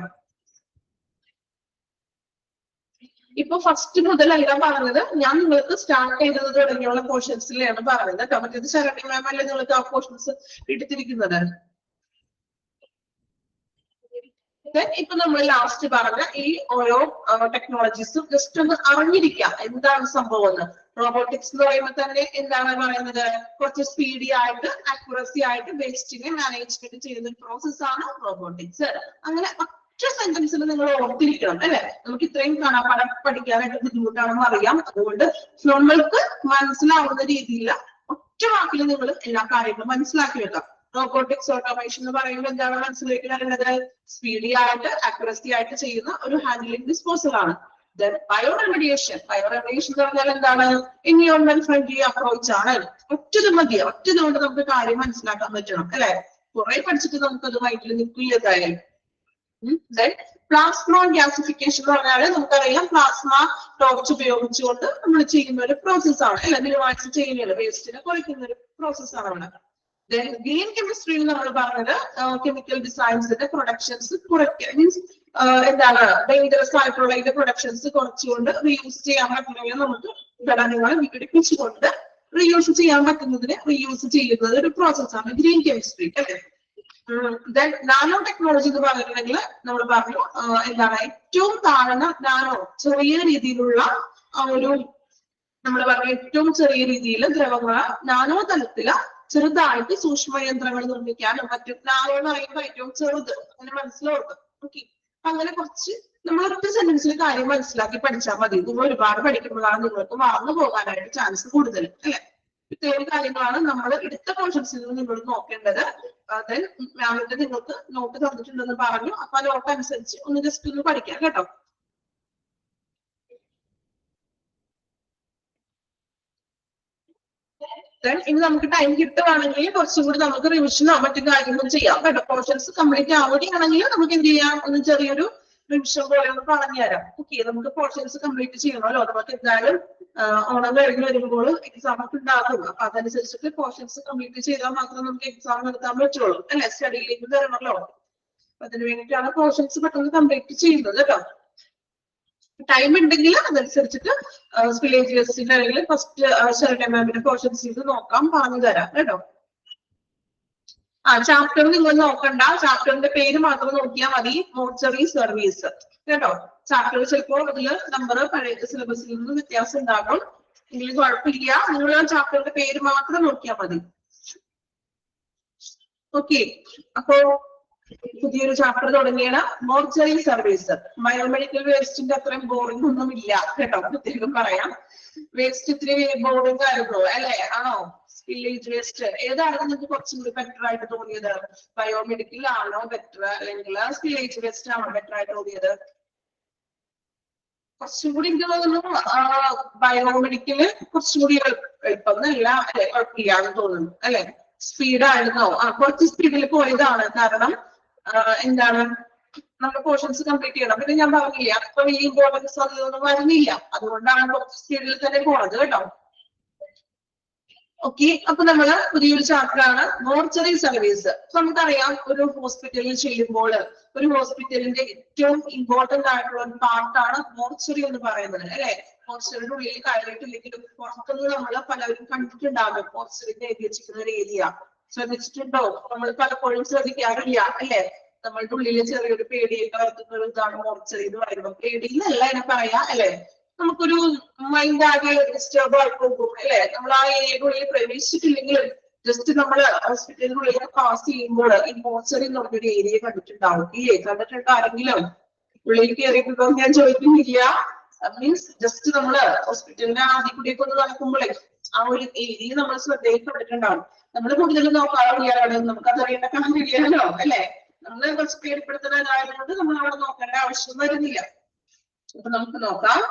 ഇപ്പൊ ഫസ്റ്റ് മുതലല്ല പറഞ്ഞത്, ഞാൻ നിങ്ങൾക്ക് സ്റ്റാർട്ട് ചെയ്തത് തുടങ്ങിയുള്ള പോർഷൻസിലാണ് പറഞ്ഞത് കേട്ടോ. മറ്റേത് ശരണ്യ മാം അല്ലേ നിങ്ങൾക്ക് ആ പോർഷൻസ് എടുത്തിരിക്കുന്നത്. ഇപ്പൊ നമ്മൾ ലാസ്റ്റ് പറഞ്ഞ ഈ ഓരോ ടെക്നോളജീസും ജസ്റ്റ് ഒന്ന് അറിഞ്ഞിരിക്കാം എന്താണ് സംഭവം എന്ന്. റോബോട്ടിക്സ് എന്ന് പറയുമ്പോൾ തന്നെ എന്താണ് പറയുന്നത്, കുറച്ച് സ്പീഡി ആയിട്ട് അക്യുറസി ആയിട്ട് വേസ്റ്റിനെ മാനേജ്മെന്റ് ചെയ്യുന്ന ഒരു പ്രോസസ് ആണ് റോബോട്ടിക്സ്. അങ്ങനെ ഒറ്റ സെന്റൻസിൽ നിങ്ങൾ ഓർത്തിരിക്കണം അല്ലെ. നമുക്ക് ഇത്രയും കാണാപ്പാഠം പഠിക്കാനായിട്ട് ബുദ്ധിമുട്ടാണെന്ന് അറിയാം. അതുകൊണ്ട് നമ്മൾക്ക് മനസ്സിലാവുന്ന രീതിയിൽ ഒറ്റ വാക്കിൽ നിങ്ങൾ എല്ലാ കാര്യങ്ങളും മനസ്സിലാക്കി വെക്കാം. റോബോട്ടിക്സ് ഓട്ടോമേഷൻ എന്ന് പറയുമ്പോൾ എന്താണ് മനസ്സിലേക്ക് വരേണ്ടത്, സ്പീഡി ആയിട്ട് അക്യുറസി ആയിട്ട് ചെയ്യുന്ന ഒരു ഹാൻഡ്ലിംഗ് ഡിസ്പോസൽ ആണ്. ബയോറെമഡിയേഷൻ എന്ന് പറഞ്ഞാൽ എന്താണ്, എൻവയോൺമെന്റ് ഫ്രണ്ട്ലി അപ്രോച്ച് ആണ്. ഒറ്റത് മതി, ഒറ്റത് കൊണ്ട് നമുക്ക് കാര്യം മനസ്സിലാക്കാൻ പറ്റണം അല്ലെ. കുറെ പഠിച്ചിട്ട് നമുക്കത് മൈൻഡിൽ നിൽക്കില്ല കാര്യം. പ്ലാസ്മ ഗ്യാസിഫിക്കേഷൻ എന്ന് പറഞ്ഞാല് നമുക്കറിയാം പ്ലാസ്മ ടോർച്ച് ഉപയോഗിച്ചുകൊണ്ട് നമ്മൾ ചെയ്യുന്ന ഒരു പ്രോസസ് ആണ് അല്ലെ. മിനിമൈസ് ചെയ്യുന്നത് വേസ്റ്റിനെ കുറയ്ക്കുന്ന ഒരു പ്രോസസ് ആണ് അവിടെ. ഗ്രീൻ കെമിസ്ട്രിയിൽ നമ്മൾ പറഞ്ഞത് കെമിക്കൽ ഡിസൈൻസിന്റെ പ്രൊഡക്ഷൻസ് കുറയ്ക്കുക, മീൻസ് എന്താണ് ഡേഞ്ചറസ് ആയിട്ടുള്ള ഇതിന്റെ പ്രൊഡക്ഷൻസ് കുറച്ചുകൊണ്ട് റീയൂസ് ചെയ്യാൻ പറ്റുന്ന നമുക്ക് ഘടകങ്ങളെ വിഘടിപ്പിച്ചുകൊണ്ട് റീയൂസ് ചെയ്യാൻ പറ്റുന്നതിന് റീയൂസ് ചെയ്യുന്നത് ഒരു പ്രോസസ്സാണ് ഗ്രീൻ കെമിസ്ട്രി അല്ലെ. നാനോ ടെക്നോളജി എന്ന് പറഞ്ഞിട്ടുണ്ടെങ്കിൽ നമ്മൾ പറഞ്ഞു എന്താണ് ഏറ്റവും താഴ്ന്ന നാനോ ചെറിയ രീതിയിലുള്ള ഒരു നമ്മൾ പറഞ്ഞ ഏറ്റവും ചെറിയ രീതിയിൽ ദ്രവങ്ങളെ നാനോ തലത്തില് ചെറുതായിട്ട് സൂക്ഷ്മ യന്ത്രങ്ങൾ നിർമ്മിക്കാനും മറ്റും. നാനോ എന്ന് പറയുമ്പോൾ ഏറ്റവും ചെറുത് അങ്ങനെ മനസ്സിലോർക്കും. ഓക്കെ, അങ്ങനെ കുറച്ച് നമ്മൾ ഒറ്റ സെന്റൻസിൽ കാര്യം മനസ്സിലാക്കി പഠിച്ചാൽ മതി. നിങ്ങൾ ഒരുപാട് പഠിക്കുമ്പോഴാണ് നിങ്ങൾക്ക് മറന്നു പോകാനായിട്ട് ചാൻസ് കൂടുതൽ അല്ലെ. ഇത്രയും കാര്യങ്ങളാണ് നമ്മൾ എടുത്ത പോർഷൻസിൽ നിന്ന് നിങ്ങൾ നോക്കേണ്ടത്. ദെൻ മാമിന്റെ നിങ്ങൾക്ക് നോട്ട് തന്നിട്ടുണ്ടെന്ന് പറഞ്ഞു, അപ്പൊ ആ നോട്ട് അനുസരിച്ച് ഒന്ന് ജസ്റ്റ് ഒന്ന് പഠിക്കാം കേട്ടോ. ഇനി നമുക്ക് ടൈം കിട്ടുവാണെങ്കിൽ കുറച്ചും കൂടി നമുക്ക് റിവിഷനോ മറ്റു കാര്യങ്ങളും ചെയ്യാം കേട്ടോ. പോർഷൻസ് കംപ്ലീറ്റ് ആവുകയാണെങ്കിൽ നമുക്ക് എന്ത് ചെയ്യാം, ഒന്ന് ചെറിയൊരു റിവിഷൻ പോലെ ഒന്ന് പറഞ്ഞുതരാം. ഓക്കെ, നമുക്ക് പോർഷൻസ് കംപ്ലീറ്റ് ചെയ്യണമല്ലോ. നമുക്ക് എന്തായാലും ഓണം കഴിഞ്ഞ് വരുമ്പോൾ എക്സാം ഒക്കെ ഉണ്ടാകും. അപ്പൊ അതനുസരിച്ചിട്ട് പോർഷൻസ് കംപ്ലീറ്റ് ചെയ്താൽ മാത്രമേ നമുക്ക് എക്സാം നടത്താൻ പറ്റുള്ളൂ അല്ലെ. സ്റ്റഡിയിലേക്ക് തരണമല്ലോ. അതിന് വേണ്ടിയിട്ടാണ് പോർഷൻസ് പെട്ടെന്ന് കംപ്ലീറ്റ് ചെയ്യുന്നത് കേട്ടോ. ടൈം ഉണ്ടെങ്കിൽ അതനുസരിച്ചിട്ട് സ്പിലേജിയസിന്റെ അല്ലെങ്കിൽ ഫസ്റ്റ് ശരണ്യ മാമിന്റെ പോർഷൻസ് ചെയ്ത് നോക്കാം, പറഞ്ഞു തരാം കേട്ടോ. ചാപ്റ്റർ നിങ്ങൾ നോക്കണ്ട, ചാപ്റ്ററിന്റെ പേര് മാത്രം നോക്കിയാൽ മതി, മോർച്ചറി സർവീസ് കേട്ടോ. ചാപ്റ്റർ ചിലപ്പോൾ അതില് നമ്പർ പഴയ സിലബസിൽ നിന്ന് വ്യത്യാസം ഉണ്ടാകും, എങ്കിലും കുഴപ്പമില്ല. നിങ്ങൾ ആ ചാപ്റ്ററിന്റെ പേര് മാത്രം നോക്കിയാൽ മതി. ഓക്കെ, അപ്പോ പുതിയൊരു ചാപ്റ്റർ തുടങ്ങിയാണ് മോർച്ചറി സർവീസ്. ബയോമെഡിക്കൽ വേസ്റ്റിന്റെ അത്രയും ബോറിംഗ് ഒന്നും ഇല്ല കേട്ടോ, പ്രത്യേകം പറയാം. വേസ്റ്റ് ഇത്തിരി ബോറിംഗ് ആയിരുന്നു അല്ലെ, ആണോ? സ്പില്ലേജ് വേസ്റ്റ് ഏതാണ് നിങ്ങൾക്ക് കുറച്ചും കൂടി ബെറ്റർ ആയിട്ട് തോന്നിയത്? ബയോമെഡിക്കൽ ആണോ ബെറ്റർ അല്ലെങ്കിൽ സ്പില്ലേജ് വേസ്റ്റ് ആണോ ബെറ്റർ ആയിട്ട് തോന്നിയത്? കുറച്ചും കൂടി എനിക്ക് തോന്നുന്നു ബയോമെഡിക്കല് കുറച്ചും കൂടി എളുപ്പമൊന്നുമില്ല അല്ലെ, കുഴപ്പമില്ലാന്ന് തോന്നുന്നു അല്ലെ. സ്പീഡായിരുന്നോ? കുറച്ച് സ്പീഡിൽ പോയതാണ്, കാരണം എന്താണ് നമ്മുടെ പോർഷൻസ് കംപ്ലീറ്റ് ചെയ്യണം. പിന്നെ ഞാൻ പറഞ്ഞില്ല അപ്പൊ വലിയ ഇമ്പോർട്ടൻസ് അതൊന്നും വരുന്നില്ല, അതുകൊണ്ടാണ് കുറച്ച് സ്പീഡിൽ തന്നെ പോണത് കേട്ടോ. ഓക്കെ, അപ്പൊ നമ്മള് പുതിയൊരു ചാപ്റ്റർ ആണ് മോർച്ചറി സർവീസ്. നമുക്കറിയാം ഒരു ഹോസ്പിറ്റലിൽ ചെയ്യുമ്പോൾ ഒരു ഹോസ്പിറ്റലിന്റെ ഏറ്റവും ഇമ്പോർട്ടന്റ് ആയിട്ടുള്ള ഒരു പാർട്ടാണ് മോർച്ചറി എന്ന് പറയുന്നത് അല്ലെ. മോർച്ചറിയുടെ ഉള്ളിൽ കയറിയിട്ടില്ലെങ്കിലും പുറത്തുനിന്ന് നമ്മൾ പലരും കണ്ടിട്ടുണ്ടാകും മോർച്ചറിന്റെ എഴുതി വെച്ചിരിക്കുന്ന ഒരു ഏരിയ. ശ്രദ്ധിച്ചിട്ടുണ്ടോ? നമ്മൾ പലപ്പോഴും ശ്രദ്ധിക്കാറില്ല അല്ലെ. നമ്മളുടെ ഉള്ളിൽ ചെറിയൊരു പേടിയൊക്കെ വരുത്തുന്ന ഒരു ഇതാണ് മോർച്ചറി എന്ന് പറയുന്നത്. പേടിയിലല്ല എന്നെ പറയാ അല്ലെ, നമുക്കൊരു മൈൻഡ് ആകെ ഡിസ്റ്റർബ് ആയി പോകും അല്ലെ. നമ്മൾ ആ ഏരിയയുടെ ഉള്ളിൽ പ്രവേശിച്ചിട്ടില്ലെങ്കിലും ജസ്റ്റ് നമ്മൾ ഹോസ്പിറ്റലിനുള്ളിൽ പാസ് ചെയ്യുമ്പോൾ ഈ മോർച്ചറി എന്ന് പറഞ്ഞൊരു ഏരിയ കണ്ടിട്ടുണ്ടാവും ഇല്ലേ? കണ്ടിട്ടുണ്ടോ ആരെങ്കിലും? ഉള്ളിൽ കയറിയിട്ടുണ്ടോ ഞാൻ ചോദിക്കുന്നില്ല. മീൻസ് ജസ്റ്റ് നമ്മള് ഹോസ്പിറ്റലിന്റെ ആദ്യ കൂടിയൊക്കെ ഒന്ന് നടക്കുമ്പോഴേ ആ ഒരു ഏരിയ നമ്മൾ ശ്രദ്ധയിൽപ്പെട്ടിട്ടുണ്ടാവും. നമ്മൾ കൂടുതൽ നോക്കാറില്ല, നമുക്ക് അതറിയേണ്ട കാര്യമില്ലല്ലോ അല്ലെ. നമ്മള് കുറച്ച് പേടിപ്പെടുത്തുന്നതായതുകൊണ്ട് നമ്മൾ അവിടെ നോക്കേണ്ട ആവശ്യം വരുന്നില്ല. അപ്പൊ നമുക്ക് നോക്കാം,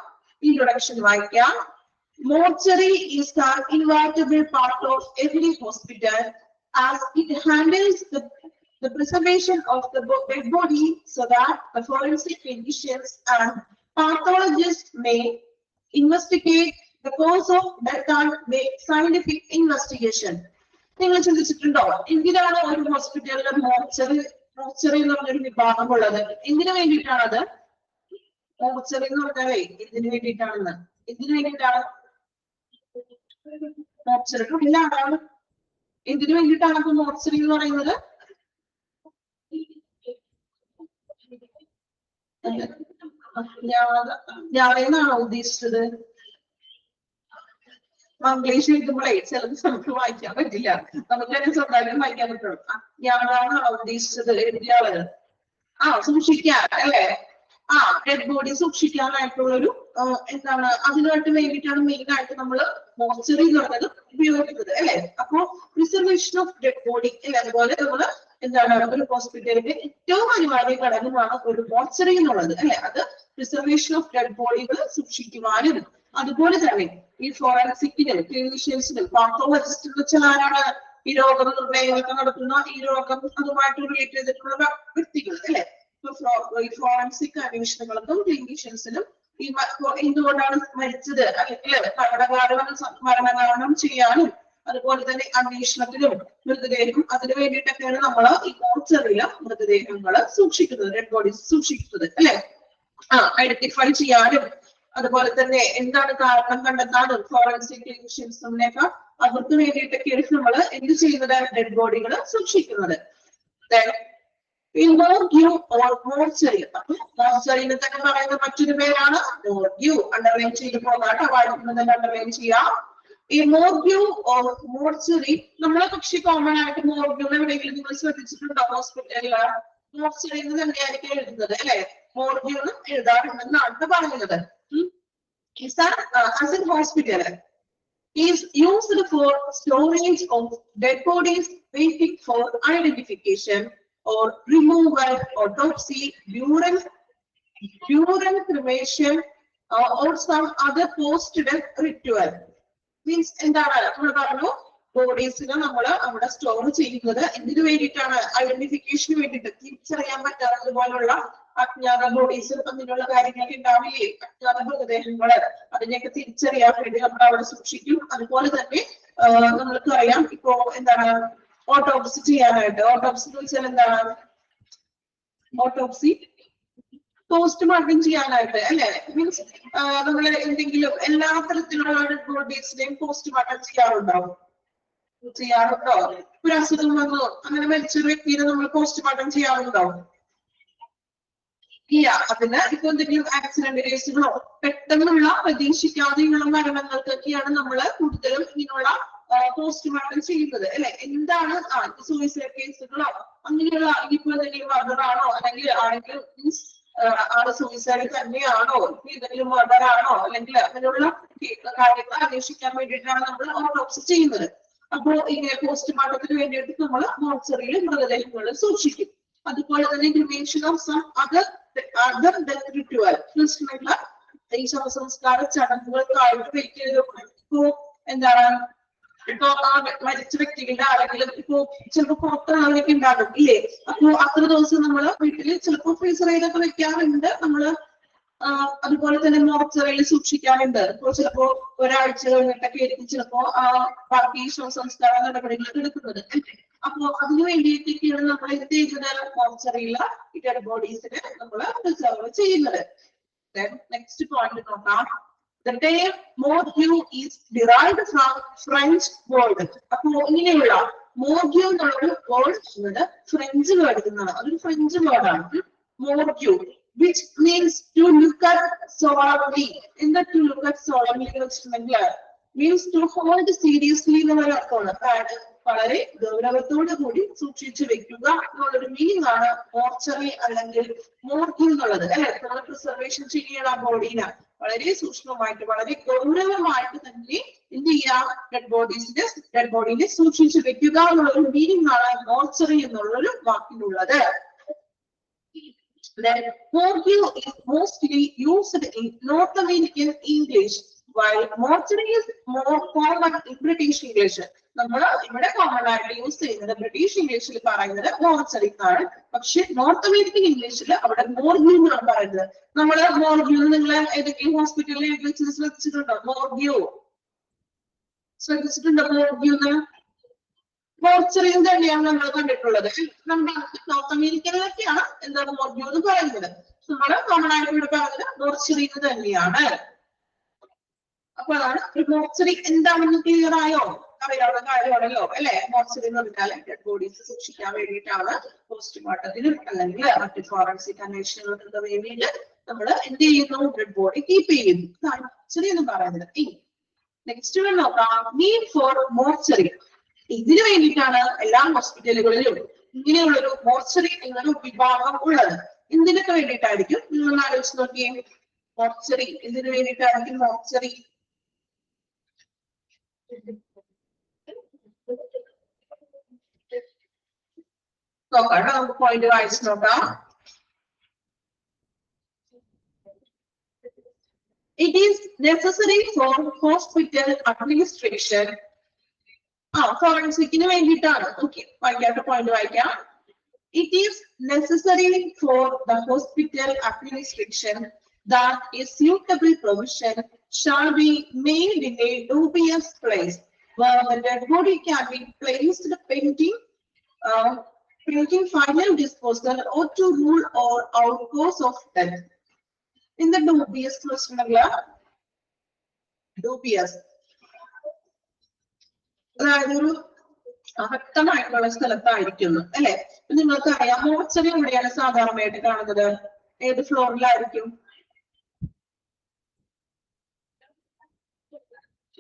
ഇൻട്രൊഡക്ഷൻ വായിക്കാം. Mortuary is an inevitable part of every hospital as it handles the preservation of the dead body so that the forensic clinicians and pathologists may investigate the cause of death and make scientific investigation. നിങ്ങൾ ചിന്തിച്ചിട്ടുണ്ടോ എന്തിനാണ് ഒരു ഹോസ്പിറ്റലിലെ mortuary എന്ന് പറഞ്ഞൊരു വിഭാഗം ഉള്ളത്? എന്തിനു വേണ്ടിയിട്ടാണത്? മോർച്ചറി എന്ന് പറഞ്ഞാലേ എന്തിനു വേണ്ടിയിട്ടാണെന്ന്, എന്തിനു വേണ്ടിയിട്ടാണ് മോർച്ചറിക്ക് ഉള്ളിലാണ്? എന്തിനു വേണ്ടിയിട്ടാണ് അപ്പൊ മോർച്ചറി എന്ന് പറയുന്നത്? ഞാനെന്നാണോ ഉദ്ദേശിച്ചത്? മംഗ്ലീഷ് എഴുതുമ്പോഴേ ചിലത് നമുക്ക് വായിക്കാൻ പറ്റില്ല, നമുക്ക് സ്വന്തമായിട്ട് വായിക്കാൻ പറ്റുള്ളൂ. ഞാനാണോ ഉദ്ദേശിച്ചത്? എഴുതിയാള് സൂക്ഷിക്കാൻ അല്ലെ? ഡെഡ് ബോഡി സൂക്ഷിക്കാനായിട്ടുള്ളൊരു എന്താണ്, അതിനായിട്ട് വേണ്ടിയിട്ടാണ് മെയിൻ ആയിട്ട് നമ്മൾ മോർച്ചറി എന്ന് പറയുന്നത് ഉപയോഗിക്കുന്നത് അല്ലെ. അപ്പോ പ്രിസർവേഷൻ ഓഫ് ഡെഡ് ബോഡി അല്ലെ, അതുപോലെ നമ്മള് എന്താണ് ഒരു ഹോസ്പിറ്റലിന്റെ ഏറ്റവും അനിവാര്യ ഘടകമാണ് ഒരു മോർച്ചറി എന്നുള്ളത് അല്ലെ. അത് പ്രിസർവേഷൻ ഓഫ് ഡെഡ് ബോഡികൾ സൂക്ഷിക്കുവാനും അതുപോലെ തന്നെ ഈ ഫോറൻസിക്കിനും ക്ലിനീഷ്യൻസിനും പാത്തോളജിസ്റ്റ് എന്ന് വെച്ചാൽ ആരാണ്? ഈ രോഗം നിർണ്ണയങ്ങളൊക്കെ നടത്തുന്ന, ഈ രോഗം അതുമായിട്ട് റിലേറ്റ് ചെയ്തിട്ടുള്ള വ്യക്തികൾ അല്ലെ. ഈ ഫോറൻസിക് അന്വേഷണങ്ങൾക്കും ക്ലിനീഷ്യൻസിനും ഈ എന്തുകൊണ്ടാണ് മരിച്ചത് അല്ലെങ്കിൽ മരണകാരണം ചെയ്യാനും അതുപോലെ തന്നെ അന്വേഷണത്തിനും മൃതദേഹം അതിനു വേണ്ടിയിട്ടൊക്കെയാണ് നമ്മൾ ഈ മോർച്ചറിയിലെ മൃതദേഹങ്ങൾ സൂക്ഷിക്കുന്നത്, ഡെഡ് ബോഡീസ് സൂക്ഷിക്കുന്നത് അല്ലെ. ഐഡന്റിഫൈ ചെയ്യാനും അതുപോലെ തന്നെ എന്താണ് കാരണം കണ്ടെത്താനും ഫോറൻസിക് ക്ലിനീഷ്യൻസിനൊക്കെ അവർക്ക് വേണ്ടിയിട്ടൊക്കെയാണ് നമ്മൾ എന്ത് ചെയ്യുന്നത്? ഡെഡ് ബോഡികൾ സൂക്ഷിക്കുന്നത്. മോർച്ചറി, അപ്പൊ മോർച്ചറിനെ തന്നെ പറയുന്ന മറ്റൊരു പേരാണ് മോർഗ്യൂ. അണ്ടർലൈൻ ചെയ്ത് പോകാട്ടോ, വായിക്കുന്നത് അണ്ടർലൈൻ ചെയ്യാം. ഈ മോർഗ്യൂ ഓർ മോർച്ചറി നമ്മളെ പക്ഷെ കോമൺ ആയിട്ട് മോർഗ്യൂ എവിടെയെങ്കിലും നിങ്ങൾ ശ്രദ്ധിച്ചിട്ടുണ്ടോ? ഹോസ്പിറ്റലില് മോർച്ചറി എന്ന് തന്നെയായിരിക്കും എഴുതുന്നത് അല്ലെ, മോർഗ്യൂ എന്ന് എഴുതാറുണ്ടെന്നാണ് പറയുന്നത്. As in hospital is used for storage of dead bodies waiting for identification or removal, autopsy, burial, cremation, or some other post-death ritual. Means എന്താണ് നമ്മൾ പറഞ്ഞു, ബോഡീസിനെ നമ്മൾ അവിടെ സ്റ്റോർ ചെയ്യുന്നത് എന്തിനു വേണ്ടിയിട്ടാണ്? ഐഡന്റിഫിക്കേഷന് വേണ്ടിയിട്ട്, തിരിച്ചറിയാൻ പറ്റാത്തതുപോലുള്ള അജ്ഞാത ബോഡീസ് അങ്ങനെയുള്ള കാര്യങ്ങളൊക്കെ ഉണ്ടാവില്ലേ, അജ്ഞാത മൃതദേഹങ്ങള്, അതിനെയൊക്കെ തിരിച്ചറിയാൻ വേണ്ടി നമ്മൾ അവിടെ സൂക്ഷിക്കും. അതുപോലെ തന്നെ നമ്മൾക്ക് അറിയാം ഇപ്പോ എന്താണ് ഓട്ടോപ്സി ചെയ്യാനായിട്ട്. ഓട്ടോപ്സി എന്ന് വെച്ചാൽ എന്താണ്? ഓട്ടോപ്സി പോസ്റ്റ്മോർട്ടം ചെയ്യാനായിട്ട് അല്ലെ. മീൻസ് നമ്മൾ എന്തെങ്കിലും എല്ലാ തരത്തിലുള്ള ബോഡീസിനെയും പോസ്റ്റ്മോർട്ടം ചെയ്യാറുണ്ടോ? ഒരു അസുഖം വന്നു അങ്ങനെ മരിച്ചൊരു വ്യക്തിനെ നമ്മൾ പോസ്റ്റ്മോർട്ടം ചെയ്യാറുണ്ടോ? ഇല്ല. അതിന് ഇപ്പൊ എന്തെങ്കിലും ആക്സിഡന്റ് കേസുകളോ പെട്ടെന്നുള്ള പ്രതീക്ഷിക്കാതെയുള്ള മരണങ്ങൾക്കൊക്കെയാണ് നമ്മൾ കൂടുതലും ഇങ്ങനെയുള്ള പോസ്റ്റ്മോർട്ടം ചെയ്യുന്നത് അല്ലെ. എന്താണ് സൂയിസൈഡ് കേസുകളോ അങ്ങനെയുള്ള ഇപ്പൊ എന്തെങ്കിലും മർഡറാണോ അല്ലെങ്കിൽ ആരെങ്കിലും മീൻസ് ആള് സൂയിസൈഡ് തന്നെയാണോ, ഏതെങ്കിലും മർഡറാണോ അല്ലെങ്കിൽ അങ്ങനെയുള്ള കാര്യങ്ങൾ അന്വേഷിക്കാൻ വേണ്ടിയിട്ടാണ് നമ്മൾ ഓട്ടോപ്സി ചെയ്യുന്നത്. അപ്പോ ഇങ്ങനെ പോസ്റ്റ്മോർട്ടത്തിന് വേണ്ടിയിട്ട് നമ്മൾ മോർച്ചറിയിൽ മൃതദേഹങ്ങൾ സൂക്ഷിക്കും. അതുപോലെ തന്നെ cremation of some other death ritual, ഈ ശവസംസ്കാര ചടങ്ങുകൾക്കായിട്ട് വെയിറ്റ് ചെയ്ത് ഇപ്പോ എന്താണ് ഇപ്പൊ ആ മരിച്ച വ്യക്തികളുടെ ആരെങ്കിലും ഇപ്പോ ചിലപ്പോ പുറത്തുള്ളവരൊക്കെ ഉണ്ടാകും ഇല്ലേ. അപ്പൊ അത്ര ദിവസം നമ്മള് വീട്ടില് ചിലപ്പോ ഫ്രീസറിലൊക്കെ വെക്കാറുണ്ട് നമ്മള്. അതുപോലെ തന്നെ മോർച്ചറിയിൽ സൂക്ഷിക്കാറുണ്ട്. ഇപ്പൊ ചിലപ്പോ ഒരാഴ്ച കഴിഞ്ഞിട്ടൊക്കെ ആയിരിക്കും ചിലപ്പോ ബാക്കി ശവസംസ്കാര നടപടികളൊക്കെ എടുക്കുന്നത്. അപ്പോ അതിനു വേണ്ടിയിട്ടൊക്കെയാണ് നമ്മൾ എന്ത് ചെയ്യുന്നത്? മോർച്ചറിയിലെ ഡെഡ് ബോഡീസിനെ നമ്മൾ പ്രിസർവ് ചെയ്യുന്നത്. നെക്സ്റ്റ് പോയിന്റ് നോക്കാം. The term morgue is derived from French word. അപ്പോ ഇങ്ങനെയുള്ള morgue എന്നുള്ള വേർഡ് ഫ്രഞ്ച് വേർഡ് നിന്നാണ്. അതൊരു ഫ്രഞ്ച് വേർഡാണ് morgue, which means to look at solemnly. എന്താ to look at solemnly എന്ന് വെച്ചിട്ടുണ്ടെങ്കിൽ means to hold seriously എന്നുള്ള അർത്ഥമാണ്. അതായത് വളരെ ഗൗരവത്തോടു കൂടി സൂക്ഷിച്ചു വെക്കുക എന്നുള്ളൊരു മീനിങ് ആണ് മോർച്ചറി അല്ലെങ്കിൽ മോർഗ് എന്നുള്ളത് അല്ലെ. നമ്മൾ പ്രിസർവേഷൻ ചെയ്യണം ആ ബോഡീനെ വളരെ സൂക്ഷ്മമായിട്ട് വളരെ ഗൗരവമായിട്ട് തന്നെ എന്ത് ചെയ്യാം, ഡെഡ് ബോഡീനെ സൂക്ഷിച്ചു വെക്കുക എന്നുള്ളൊരു മീനിങ് ആണ് മോർച്ചറി എന്നുള്ളൊരു വാക്കിനുള്ളത്. Then morgue is mostly used in North American English, while mortuary is more common in British English. നമ്മൾ ഇവിടെ കോമൺ ആയിട്ട് യൂസ് ചെയ്യുന്നത് ബ്രിട്ടീഷ് ഇംഗ്ലീഷിൽ പറയുന്നത് മോർച്ചറി ആണ്. പക്ഷെ നോർത്ത് അമേരിക്കൻ ഇംഗ്ലീഷിൽ അവിടെ മോർഗ്യൂ എന്നാണ് പറയുന്നത്. നമ്മള് മോർഗ്യൂ നിങ്ങൾ ഏതൊക്കെയും ഹോസ്പിറ്റലിൽ എഴുതി വെച്ചത് ശ്രദ്ധിച്ചിട്ടുണ്ടോ? മോർഗ്യൂ ശ്രദ്ധിച്ചിട്ടുണ്ടോ? മോർഗ്യൂന്ന് മോർച്ചറിയും തന്നെയാണ് നമ്മൾ കണ്ടിട്ടുള്ളത്. നമ്മുടെ നോർത്ത് അമേരിക്കയിലൊക്കെയാണ് എന്താണ് മോർഗ്യൂ എന്ന് പറയുന്നത്. നമ്മള് കോമൺ ആയിട്ട് ഇവിടെ പറയുന്നത് മോർച്ചറി തന്നെയാണ്. അപ്പൊ അതാണ് ഒരു മോർച്ചറി എന്താണെന്ന് ക്ലിയർ ആയോ? അറിയാവുന്ന കാര്യമാണല്ലോ അല്ലെ. മോർച്ചറി എന്ന് പറഞ്ഞാൽ ഡെഡ് ബോഡീസ് സൂക്ഷിക്കാൻ വേണ്ടിയിട്ടാണ്, പോസ്റ്റ്മോർട്ടത്തിനും അല്ലെങ്കിൽ മറ്റു ഫോറൻസിക് അന്വേഷണങ്ങൾക്ക് വേണ്ടിയിട്ട് നമ്മൾ എന്ത് ചെയ്യുന്നു, ഡെഡ് ബോഡി കീപ്പ് ചെയ്യുന്നു. ഇതാണ് മോർച്ചറി എന്ന് പറയുന്നത്. നെക്സ്റ്റ് നോക്കാം, നീഡ് ഫോർ മോർച്ചറി. ഇതിനു വേണ്ടിയിട്ടാണ് എല്ലാ ഹോസ്പിറ്റലുകളിലും ഇങ്ങനെയുള്ളൊരു മോർച്ചറി എന്നൊരു വിഭാഗം ഉള്ളത്. എന്തിനൊക്കെ വേണ്ടിയിട്ടായിരിക്കും നിങ്ങൾ ആലോചിച്ച് നോക്കിയേ. മോർച്ചറി എന്തിനു വേണ്ടിയിട്ടായിരിക്കും മോർച്ചറി? നോക്കാം, നമുക്ക് പോയിന്റ് വായിച്ച് നോക്കാം. It is necessary for hospital administration. ഫോറൻസിക്കിന് വേണ്ടിയിട്ടാണ്. ഓക്കെ, വായിക്കാത്ത പോയിന്റ് വായിക്കാം. It is necessary for the hospital administration that a suitable provision shall be made in a dubious place where the dead body can be placed pending final disposal or to rule or out cause of death. In the dubious question, dubious അതായത് ഒരു വ്യക്തമായിട്ടുള്ള സ്ഥലത്തായിരിക്കുന്നു അല്ലെ. നിങ്ങൾക്ക് അറിയാം mortuary എവിടെയാണ് സാധാരണയായിട്ട് കാണുന്നത്? ഏത് ഫ്ലോറിലായിരിക്കും?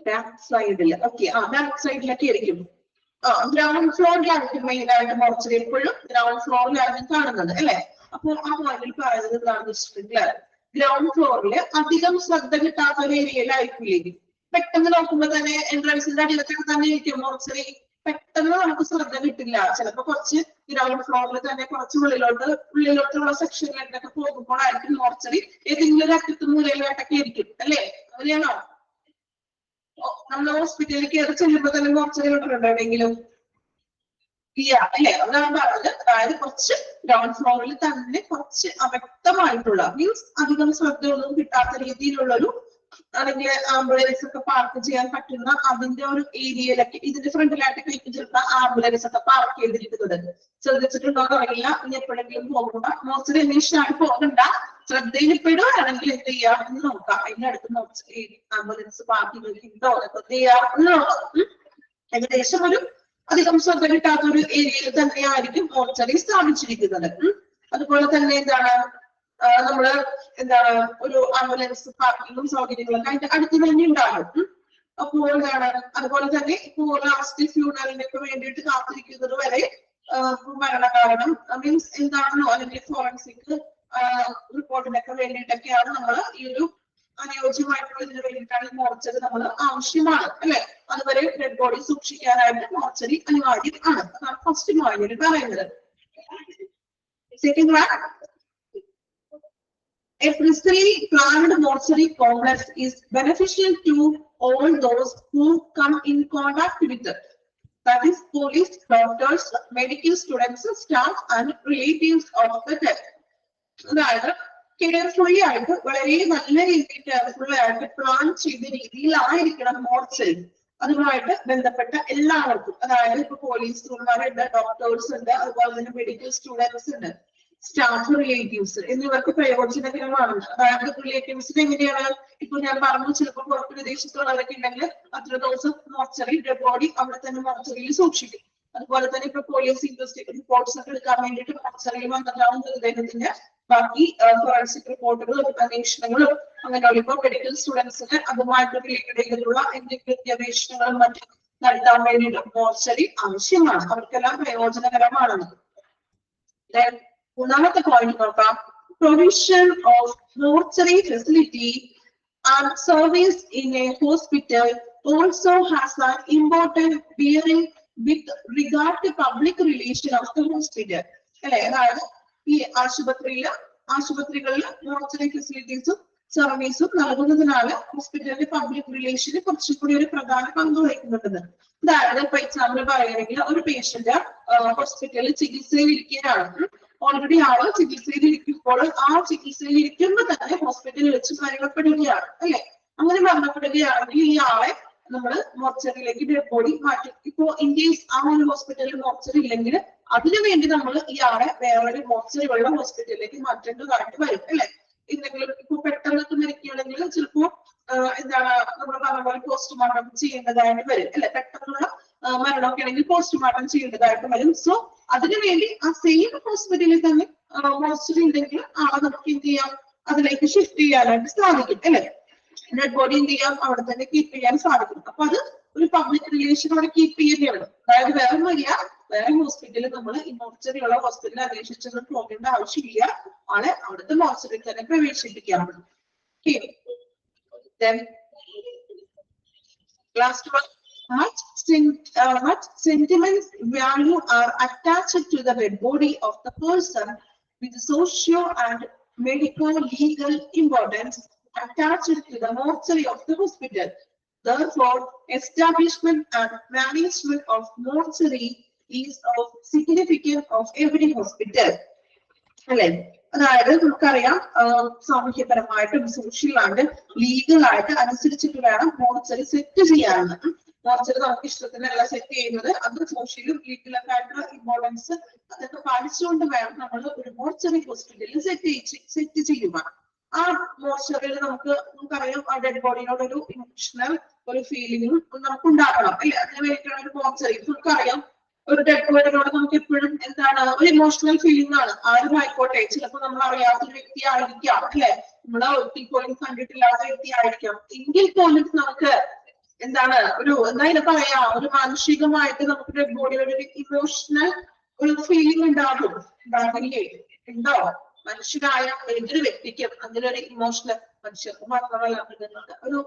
ബാക്ക് സൈഡില്. ഓക്കെ, ബാക്ക് സൈഡിലൊക്കെ ആയിരിക്കും. ഗ്രൗണ്ട് ഫ്ലോറിലായിരിക്കും മെയിൻ ആയിട്ട് മോർച്ചറി. എപ്പോഴും ഗ്രൗണ്ട് ഫ്ലോറിലായിരിക്കും കാണുന്നത് അല്ലെ. അപ്പൊ ആ പോയിന്റിൽ പറയുന്നത് എന്താണെന്ന് വെച്ചിട്ടുണ്ടെങ്കിൽ ഗ്രൗണ്ട് ഫ്ലോറിൽ അധികം ശ്രദ്ധ കിട്ടാത്ത ഒരു ഏരിയയിലായിരിക്കില്ലേ. പെട്ടെന്ന് നോക്കുമ്പോ തന്നെ എൻട്രൻസിന്റെ അടിയിലൊക്കെ തന്നെ ഇരിക്കും മോർച്ചറി. പെട്ടെന്ന് നമുക്ക് ശ്രദ്ധ കിട്ടില്ല. ചിലപ്പോ കുറച്ച് ഗ്രൗണ്ട് ഫ്ലോറിൽ തന്നെ കുറച്ച് ഉള്ളിലോട്ടുള്ള സെക്ഷനിലൊക്കെ പോകുമ്പോഴായിരിക്കും മോർച്ചറി ഏതെങ്കിലും ഒരു അറ്റത്ത് മൂലയിലായിട്ടൊക്കെ ഇരിക്കും അല്ലെ. അങ്ങനെയാണോ? നമ്മൾ ഹോസ്പിറ്റലിൽ കയറി ചെല്ലുമ്പോ തന്നെ മോർച്ചറിയിലോട്ടുണ്ടോ എവിടെയെങ്കിലും? ഇല്ല അല്ലെ. അതാണ് പറഞ്ഞത്. അതായത് കുറച്ച് ഗ്രൗണ്ട് ഫ്ലോറിൽ തന്നെ കുറച്ച് അവ്യക്തമായിട്ടുള്ള മീൻസ് അധികം ശ്രദ്ധയൊന്നും കിട്ടാത്ത രീതിയിലുള്ളൊരു അല്ലെങ്കിൽ ആംബുലൻസ് ഒക്കെ പാർക്ക് ചെയ്യാൻ പറ്റുന്ന അതിന്റെ ഒരു ഏരിയയിലൊക്കെ ഇതിന്റെ ഫ്രണ്ടിലായിട്ടൊക്കെ ചിലപ്പോൾ ആംബുലൻസ് ഒക്കെ പാർക്ക് ചെയ്തിരിക്കുന്നത് ശ്രദ്ധിച്ചിട്ടുണ്ടോ അറിയില്ല. ഇനി എപ്പോഴെങ്കിലും പോകുമ്പോ മോർച്ചറി അന്വേഷണമാണ് പോകണ്ട. ശ്രദ്ധയിൽപ്പെടുകയാണെങ്കിൽ എന്ത് ചെയ്യാം എന്ന് നോക്കാം. അതിന്റെ അടുത്ത് ആംബുലൻസ് പാർക്ക് ചെയ്തിട്ടുണ്ടോ എന്നൊക്കെ എന്ത് ചെയ്യാം എന്ന് നോക്കാം. ഏകദേശം ഒരു അധികം ശ്രദ്ധ കിട്ടാത്ത ഒരു ഏരിയയിൽ തന്നെയായിരിക്കും മോർച്ചറി സ്ഥാപിച്ചിരിക്കുന്നത്. അതുപോലെ തന്നെ എന്താണ് നമ്മള് എന്താണ് ഒരു ആംബുലൻസ് പാർക്കിങ്ങും സൗകര്യങ്ങളൊക്കെ അതിന്റെ അടുത്ത് തന്നെ ഉണ്ടാകും. അപ്പോൾ എന്താണ് അതുപോലെ തന്നെ ഇപ്പോൾ ലാസ്റ്റ് ഫ്യൂണലിനൊക്കെ വേണ്ടിയിട്ട് കാത്തിരിക്കുന്നത് വരെ മരണകാരണം മീൻസ് എന്താണെന്നോ അല്ലെങ്കിൽ ഫോറൻസിക് റിപ്പോർട്ടിനൊക്കെ വേണ്ടിയിട്ടൊക്കെയാണ് നമ്മൾ ഈ ഒരു അനുയോജ്യമായിട്ടുള്ള ഇതിന് വേണ്ടിയിട്ടാണ് മോർച്ചറി നമ്മൾ ആവശ്യമാണ് അല്ലെ. അതുവരെ ഡെഡ് ബോഡി സൂക്ഷിക്കാനായിട്ട് മോർച്ചറി അനിവാര്യം ആണ്. അതാണ് ഫസ്റ്റ് പോയിന്റിൽ പറയുന്നത്. Second one, a precisely planned mortuary complex is beneficial to all those who come in contact with it. That is police, doctors, medical students, staff and relatives of the dead. അതായത് carefully ആയിട്ട് വളരെ നല്ല രീതിയിൽ carefully ആയിട്ട് plan ചെയ്ത രീതിയിലായിരിക്കണം mortuary. അതുമായിട്ട് ബന്ധപ്പെട്ട എല്ലാവർക്കും, അതായത് ഇപ്പൊ പോലീസുകാരുണ്ട്, ഡോക്ടേഴ്സ് ഉണ്ട്, അതുപോലെ തന്നെ മെഡിക്കൽ സ്റ്റുഡൻസ് ഉണ്ട്, സ്റ്റാഫ്, റിലേറ്റീവ്സ് എന്നിവർക്ക് പ്രയോജനകരമാണ്. അതായത് റിലേറ്റീവ്സിന് എങ്ങനെയാണ്, ഇപ്പൊ ഞാൻ പറഞ്ഞു ചിലപ്പോൾ പുറത്ത് വിദേശത്തുള്ളവരൊക്കെ ഉണ്ടെങ്കിൽ അത്ര ദിവസം മോർച്ചറി ഡെഡ് ബോഡി അവിടെ തന്നെ മോർച്ചറിയിൽ സൂക്ഷിക്കും. അതുപോലെ തന്നെ ഇപ്പൊ പോലീസ് ഇൻവെസ്റ്റിഗേഷൻ റിപ്പോർട്ട്സ് ഒക്കെ എടുക്കാൻ വേണ്ടിയിട്ട് മോർച്ചറിയിൽ വന്നിട്ടാവുന്ന അദ്ദേഹത്തിന്റെ ബാക്കി ഫോറൻസിക് റിപ്പോർട്ടുകളും അന്വേഷണങ്ങളും അങ്ങനെയുള്ള ഇപ്പൊ മെഡിക്കൽ സ്റ്റുഡൻസിന് അതുമായിട്ട് റിലേറ്റഡ് ചെയ്തിട്ടുള്ള എന്തെങ്കിലും ഗവേഷണങ്ങളും മറ്റും നടത്താൻ വേണ്ടിയിട്ട് മോർച്ചറി ആവശ്യമാണ്, അവർക്കെല്ലാം പ്രയോജനകരമാണ്. മൂന്നാമത്തെ പോയിന്റ് നോക്കാം. Provision of mortuary facility and service in a hospital also has an important bearing with regard to public relation of the hospital. അല്ലെ, അതായത് ഈ ആശുപത്രികളിൽ മോർച്ചറി ഫെസിലിറ്റീസും സർവീസും നൽകുന്നതിനാല് ഹോസ്പിറ്റലിന്റെ പബ്ലിക് റിലേഷന് കുറച്ചുകൂടി ഒരു പ്രധാന പങ്ക് വഹിക്കുന്നുണ്ട്. അതായത് ഇപ്പൊ എക്സാമ്പിൾ പറയുകയാണെങ്കിൽ ഒരു പേഷ്യന്റ് ഹോസ്പിറ്റലിൽ ചികിത്സയിൽ ഇരിക്കുകയാണ്. ഓൾറെഡി ആള് ചികിത്സയിൽ ഇരിക്കുമ്പോൾ ആ ചികിത്സയിൽ ഇരിക്കുമ്പോൾ തന്നെ ഹോസ്പിറ്റലിൽ വെച്ച് മരണപ്പെടുകയാണ്, അല്ലെ? അങ്ങനെ മരണപ്പെടുകയാണെങ്കിൽ ഈ ആളെ നമ്മൾ മോർച്ചറിയിലേക്ക് ഡെഡ് ബോഡി മാറ്റും. ഇപ്പോ ഇൻ കേസ് ആ ഒരു ഹോസ്പിറ്റലിൽ മോർച്ചറി ഇല്ലെങ്കിൽ അതിനു വേണ്ടി നമ്മൾ ഈ ആളെ വേറൊരു മോർച്ചറി ഉള്ള ഹോസ്പിറ്റലിലേക്ക് മാറ്റേണ്ടതായിട്ട് വരും, അല്ലെ? എന്തെങ്കിലും ഇപ്പൊ പെട്ടെന്നൊക്കെ മരിക്കുകയാണെങ്കിൽ ചിലപ്പോ എന്താണ് നമ്മൾ പറഞ്ഞ പോലെ പോസ്റ്റ്മോർട്ടം ചെയ്യേണ്ടതായിട്ട് വരും, അല്ലെ? പെട്ടെന്നുള്ള മരണമൊക്കെ ആണെങ്കിൽ പോസ്റ്റ്മോർട്ടം ചെയ്യേണ്ടതായിട്ട് വരും. സോ അതിനുവേണ്ടി ആ സെയിം ഹോസ്പിറ്റലിൽ തന്നെ മോർച്ചറി ഉണ്ടെങ്കിൽ ആളെ നമുക്ക് എന്ത് ചെയ്യാം, അതിലേക്ക് ഷിഫ്റ്റ് ചെയ്യാനായിട്ട് സാധിക്കും, അല്ലെ? ഡെഡ് ബോഡി എന്ത് ചെയ്യാം, അവിടെ തന്നെ കീപ്പ് ചെയ്യാൻ സാധിക്കും. അപ്പൊ അത് ഒരു പബ്ലിക് റിലേഷനോടെ കീപ്പ് ചെയ്യുകയാണ്. അതായത് വേറെ ഒന്നുമില്ല, വേറെ ഹോസ്പിറ്റലിൽ നമ്മൾ ഈ മോർച്ചറി ഉള്ള ഹോസ്പിറ്റലിൽ അപേക്ഷിച്ചൊന്നും പോകേണ്ട ആവശ്യമില്ല, ആളെ അവിടുത്തെ മോർച്ചറിൽ തന്നെ പ്രവേശിപ്പിക്കാം. Last one. Much sentiment value are attached to the dead body of the person with socio and medical legal importance attached to the mortuary of the hospital. Therefore, establishment and management of mortuary is of significance of every hospital. അല്ലെ, അതായത് നമുക്കറിയാം സാമൂഹ്യപരമായിട്ടും സോഷ്യലായിട്ട് ലീഗലായിട്ട് അനുസരിച്ചിട്ട് വേണം mortuary set ചെയ്യാറുണ്ട്. Mortuary നമുക്ക് ഇഷ്ടത്തിനല്ല set ചെയ്യുന്നത്, അത് സോഷ്യലും ലീഗലൊക്കെ ആയിട്ടുള്ള ഇമ്പോർട്ടൻസ് അതൊക്കെ പാലിച്ചുകൊണ്ട് വേണം നമ്മൾ ഒരു മോർച്ചറി ഹോസ്പിറ്റലിൽ സെറ്റ് ചെയ്യുക. ആ മോർച്ചറിയിൽ നമുക്കറിയാം ആ ഡെഡ് ബോഡിനോട് ഒരു ഇമോഷണൽ ഒരു ഫീലിംഗും നമുക്ക് ഉണ്ടാകണം, അല്ലെ? അതിന് വേണ്ടിയിട്ടാണ് ഒരു മോർച്ചറി. നമുക്കറിയാം ഒരു ഡെഡ് ബോഡിനോട് നമുക്ക് എപ്പോഴും എന്താണ് ഒരു ഇമോഷണൽ ഫീലിംഗ് ആണ്. ആരും ആയിക്കോട്ടെ, ചിലപ്പോൾ നമ്മൾ അറിയാത്ത ഒരു വ്യക്തി ആയിരിക്കാം, അല്ലെ? നമ്മളെ ഒരിക്കൽ പോലും കണ്ടിട്ടില്ലാത്ത വ്യക്തി ആയിരിക്കാം. എങ്കിൽ പോലും നമുക്ക് എന്താണ് എന്താ പറയാ, ഒരു മാനസികമായിട്ട് നമുക്ക് ഡെഡ് ബോഡിയുടെ ഒരു ഇമോഷണൽ ഒരു ഫീലിംഗ് ഉണ്ടാകില്ലേ? ഉണ്ടോ? മനുഷ്യരായ ഏതൊരു വ്യക്തിക്കും അങ്ങനെ ഒരു ഇമോഷണൽ, മനുഷ്യർക്ക് മാത്രമല്ല മൃഗങ്ങൾക്ക് ഒരു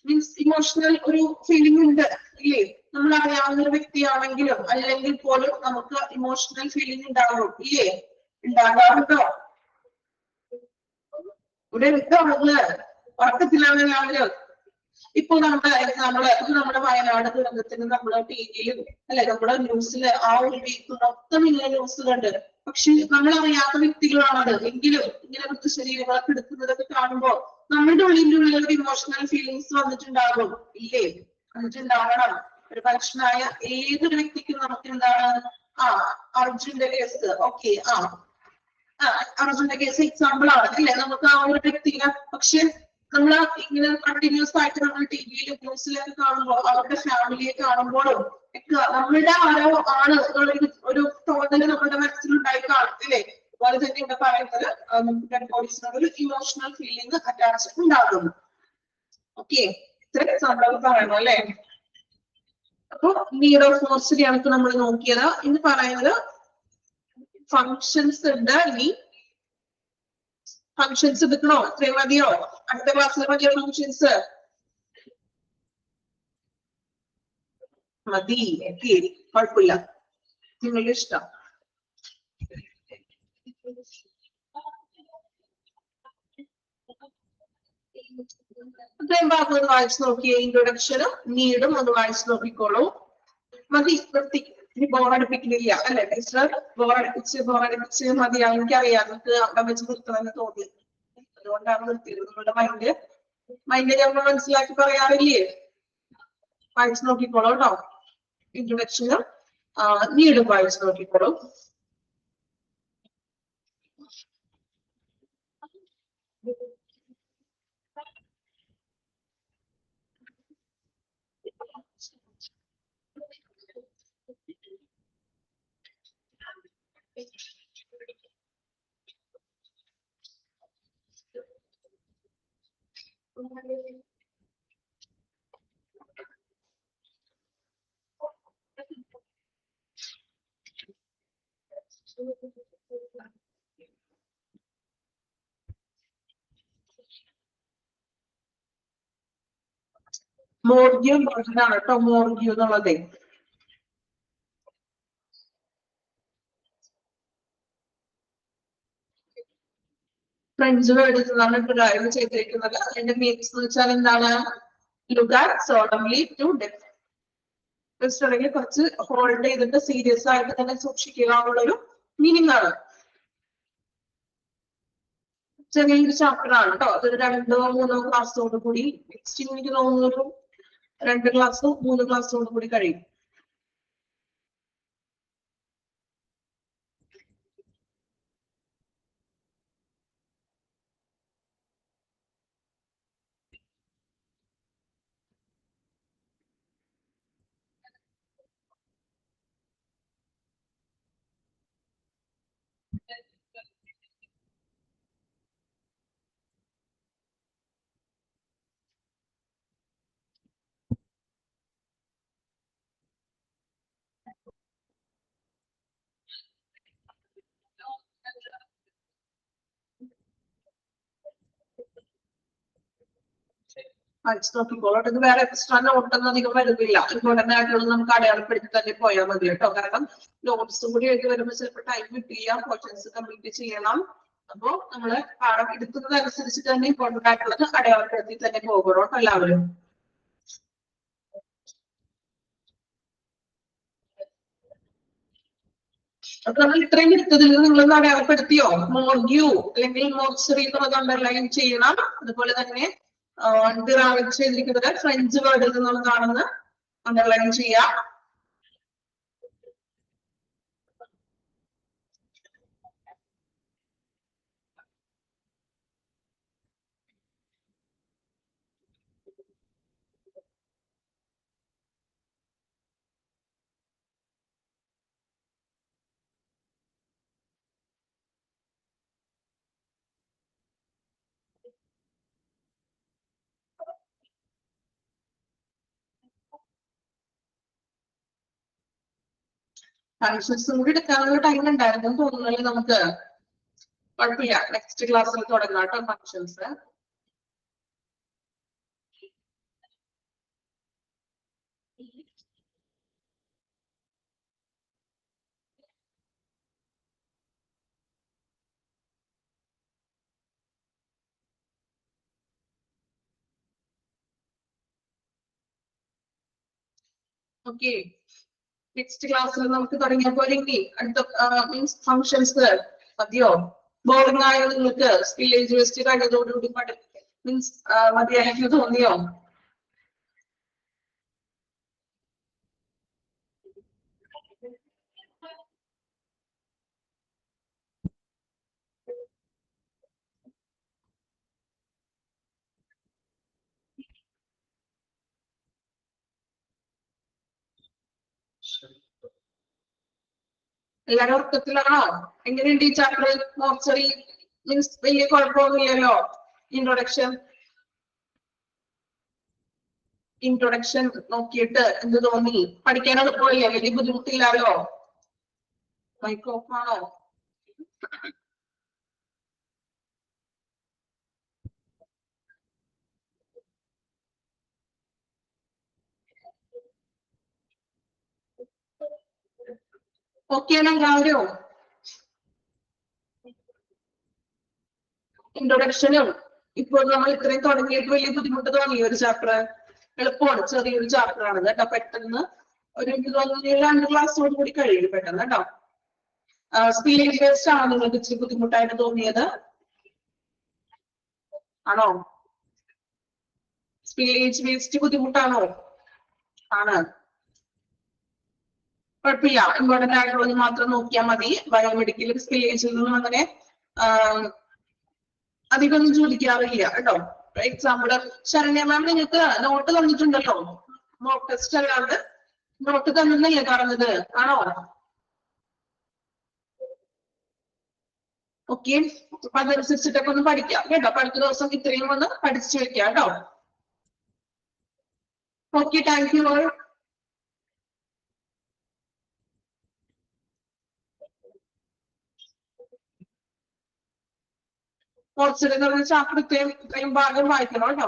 മീൻസ് ഇമോഷണൽ ഒരു ഫീലിംഗ് ഉണ്ട്, ഇല്ലേ? നമ്മൾ അറിയാവുന്ന ഒരു വ്യക്തിയാണെങ്കിലും അല്ലെങ്കിൽ പോലും നമുക്ക് ഇമോഷണൽ ഫീലിംഗ് ഉണ്ടാകും, ഇല്ലേ? ഉണ്ടാകാറുണ്ടോ? ഇവിടെ ഉണ്ടോ? ഉറക്കത്തിലാണ് എല്ലാവരും. ഇപ്പൊ നമ്മുടെ വയനാട് ദുരന്തത്തിന് നമ്മുടെ ടിവിയിലും അല്ലെ നമ്മുടെ ന്യൂസില് ആ ഒരു വീക്ക് മൊത്തം ഇങ്ങനെ ന്യൂസ് കണ്ട്. പക്ഷെ നമ്മൾ അറിയാത്ത വ്യക്തികളാണത്. എങ്കിലും ഇങ്ങനെ മൃതശരീരങ്ങളൊക്കെ എടുക്കുന്നതൊക്കെ കാണുമ്പോൾ നമ്മുടെ ഉള്ളിന്റെ ഒരു ഇമോഷണൽ ഫീലിങ്സ് വന്നിട്ടുണ്ടാകും, ഇല്ലേ? വന്നിട്ടുണ്ടാവണം. ഒരു മനുഷ്യനായ ഏതൊരു വ്യക്തിക്കും നമുക്ക് എന്താണ് അർജുന്റെ കേസ്, ഓക്കെ, അർജുന്റെ കേസ് എക്സാമ്പിൾ ആണ്, അല്ലെ? നമുക്ക് ആ ഒരു വ്യക്തിനെ പക്ഷെ നമ്മൾ ഇങ്ങനെ കണ്ടിന്യൂസ് ആയിട്ട് നമ്മൾ ടിവിയിലും ന്യൂസിലൊക്കെ കാണുമ്പോൾ അവരുടെ ഫാമിലിയെ കാണുമ്പോഴും ഒക്കെ നമ്മളുടെ ആരോ ആണ് ഒരു തോന്നല് നമ്മുടെ മനസ്സിലുണ്ടായി കാണും, അല്ലേ? അതുപോലെ തന്നെ ഇവിടെ പറയുന്നത് നമുക്ക് ഡെഡ് ബോഡീസിനോട് ഒരു ഇമോഷണൽ ഫീലിംഗ് അറ്റാച്ച് ഉണ്ടാകുന്നു. ഓക്കെ, ഇത്ര എക്സാമ്പിൾ പറയണം, അല്ലെ? അപ്പൊ നീഡ് ഓഫ് മോർച്ചറി ആണ് നമ്മൾ നോക്കിയത്. ഇന്ന് പറയുന്നത് ഫങ്ഷൻസ് ഉണ്ട്. ഇനി ഫങ്ഷൻസ് എടുക്കണോ? ഇത്രയും മതിയോ? അടുത്ത ക്ലാസ്സിൽ മതിയോ ഫങ്ഷൻസ്? മതി, കുഴപ്പമില്ല, നിങ്ങളുടെ ഇഷ്ടം. അത്രയും ഭാഗം ഒന്ന് വായിച്ചു നോക്കിയേ. ഇൻട്രൊഡക്ഷനും നീഡും ഒന്ന് വായിച്ചു നോക്കിക്കോളൂ. മതി, വൃത്തി. ഇനി ബോറടിപ്പിക്കുന്നില്ല, അല്ലെ? ടീച്ചർ ബോറടിപ്പിച്ച് മതിയാ. എനിക്കറിയാം നിങ്ങൾക്ക് അവിടെ വെച്ച് നിർത്തണമെന്ന് തോന്നി, അതുകൊണ്ടാണ് നിർത്തിയത്. നിങ്ങളുടെ മൈൻഡ് നമ്മൾ മനസ്സിലാക്കി പറയാറില്ലേ? വായിച്ചു നോക്കിക്കോളൂ കേട്ടോ. ഇൻട്രൊഡക്ഷനും നീഡും വായിച്ചു നോക്കിക്കോളൂ. മോർഗ്യൂ ഇമ്പോർട്ടന്റ് ആണ് കേട്ടോ, മോർഗ്യൂ എന്നുള്ളത്. ഫ്രഞ്ച് വേർഡ് നിന്നാണ് ഡ്രൈവ് ചെയ്തിരിക്കുന്നത്. അതിന്റെ മീൻസ് എന്ന് വെച്ചാൽ എന്താണ്? Look at solemnly to death. Just കുറച്ച് ഹോൾഡ് ചെയ്തിട്ട് സീരിയസ് ആയിട്ട് തന്നെ സൂക്ഷിക്കുക എന്നുള്ളൊരു മീനിങ് ആണ്. ചെറിയൊരു ചാപ്റ്റർ ആണ് കേട്ടോ. അതൊരു 2-3 ക്ലാസ്സോട് കൂടി നെക്സ്റ്റ് എനിക്ക് തോന്നുന്നു ഒരു 2 ക്ലാസ്സോ 3 ക്ലാസ്സോട് കൂടി കഴിയും. നോക്കിക്കോളൂ. വേറെ എക്സ്ട്രാ നോട്ടൊന്നും അധികം വരുന്നില്ല. ഇമ്പോർട്ടന്റ് ആയിട്ടുള്ളത് നമുക്ക് അടയാളപ്പെടുത്തി തന്നെ പോയാൽ മതി കേട്ടോ. കാരണം നോട്ട്സും കൂടി എഴുതി വരുമ്പോൾ ചിലപ്പോൾ ടൈം കിട്ടില്ല, പോർഷൻസ് കംപ്ലീറ്റ് ചെയ്യണം. അപ്പോ നമ്മള് പാഠം എടുക്കുന്നതനുസരിച്ച് തന്നെ ഇമ്പോർട്ടന്റ് ആയിട്ടുള്ളത് അടയാളപ്പെടുത്തി തന്നെ പോകണം കേട്ടോ എല്ലാവരും. അപ്പൊ നമ്മൾ ഇത്രയും എടുത്തതിൽ നിങ്ങളൊന്ന് അടയാളപ്പെടുത്തിയോ? മോർഗ്യൂ അല്ലെങ്കിൽ മോർച്ചറി എന്നുള്ളത് അണ്ടർലൈൻ ചെയ്യണം. അതുപോലെ തന്നെ ഡിറൈവ് ചെയ്തിരിക്കുന്നത് ഫ്രഞ്ച് വേർഡിൽ നിന്നുള്ളതാണെന്ന് അണ്ടർലൈൻ ചെയ്യാം. ഫങ്ഷൻസും കൂടി എടുക്കാനുള്ള ടൈം ഉണ്ടായിരുന്നു തോന്നുന്നല്ലേ നമുക്ക്. കുഴപ്പമില്ല, നെക്സ്റ്റ് ക്ലാസ്സിൽ തുടങ്ങാം കേട്ടോ ഫങ്ഷൻസ്. ഓക്കെ, നെക്സ്റ്റ് ക്ലാസ്സിൽ നമുക്ക് തുടങ്ങിയപ്പോൾ ഇനി അടുത്ത മീൻസ് ഫങ്ഷൻസ് മതിയോ? ബോറിംഗ് ആയോ നിങ്ങൾക്ക്? വില്ലേജ് വെസ്റ്റ് കഴിഞ്ഞതോടുകൂടി മീൻസ് മതിയായെന്ന് തോന്നിയോ? എല്ലാരും ഉറക്കത്തിലാണോ? എങ്ങനെയുണ്ട് ഈ ചാപ്റ്റർ? മോർച്ചറി മീൻസ് വലിയ കുഴപ്പമൊന്നുമില്ലല്ലോ. ഇൻട്രൊഡക്ഷൻ നോക്കിയിട്ട് എന്ത് തോന്നി? പഠിക്കാൻ എളുപ്പമല്ലേ? വലിയ ബുദ്ധിമുട്ടില്ലല്ലോ. മൈക്ക് ഓഫ് ആണോ? ഓക്കെയാണോ എല്ലാവരും? ഇൻട്രൊഡക്ഷനും ഇപ്പോൾ നമ്മൾ ഇത്രയും തുടങ്ങിയിട്ട് വലിയ ബുദ്ധിമുട്ട് തോന്നി? ഒരു ചാപ്റ്റർ എളുപ്പമാണ്, ചെറിയൊരു ചാപ്റ്റർ ആണ് കേട്ടോ. പെട്ടെന്ന് ഒരു എനിക്ക് തോന്നുന്നു 2 ക്ലാസ്സോട് കൂടി കഴിയും പെട്ടെന്ന് കേട്ടോ. സ്പീച്ച് വേസ്റ്റ് ആണോ നിങ്ങൾക്ക് ഇച്ചിരി ബുദ്ധിമുട്ടായിട്ട് തോന്നിയത്? ആണോ? സ്പീച്ച് വേസ്റ്റ് ബുദ്ധിമുട്ടാണോ? ആണ്. കുഴപ്പമില്ല, ഇമ്പോർട്ടന്റ് ആയിട്ടുള്ളത് മാത്രം നോക്കിയാൽ മതി. ബയോമെഡിക്കൽ സ്പീച്ചിൽ നിന്നും അങ്ങനെ അധികമൊന്നും ചോദിക്കാറില്ല കേട്ടോ. എക്സാമ്പിള് ശരണ്യ മാം നിങ്ങൾക്ക് നോട്ട് തന്നിട്ടുണ്ടല്ലോ, മോക്ക് ടെസ്റ്റ് അല്ലാണ്ട് നോട്ട് തന്നില്ലേ പറഞ്ഞത്? ആണോ? ഓക്കെ, അപ്പൊ അതനുസരിച്ചിട്ടൊക്കെ ഒന്ന് പഠിക്കാം കേട്ടോ. അടുത്ത ദിവസം ഇത്രയും ഒന്ന് പഠിച്ചു വെക്കാം കേട്ടോ. Okay, thank you all. Mortuary എന്ന് പറഞ്ഞ ചാപ്റ്റർ ഇത്രയും ഭാഗം വായിക്കണം കേട്ടോ.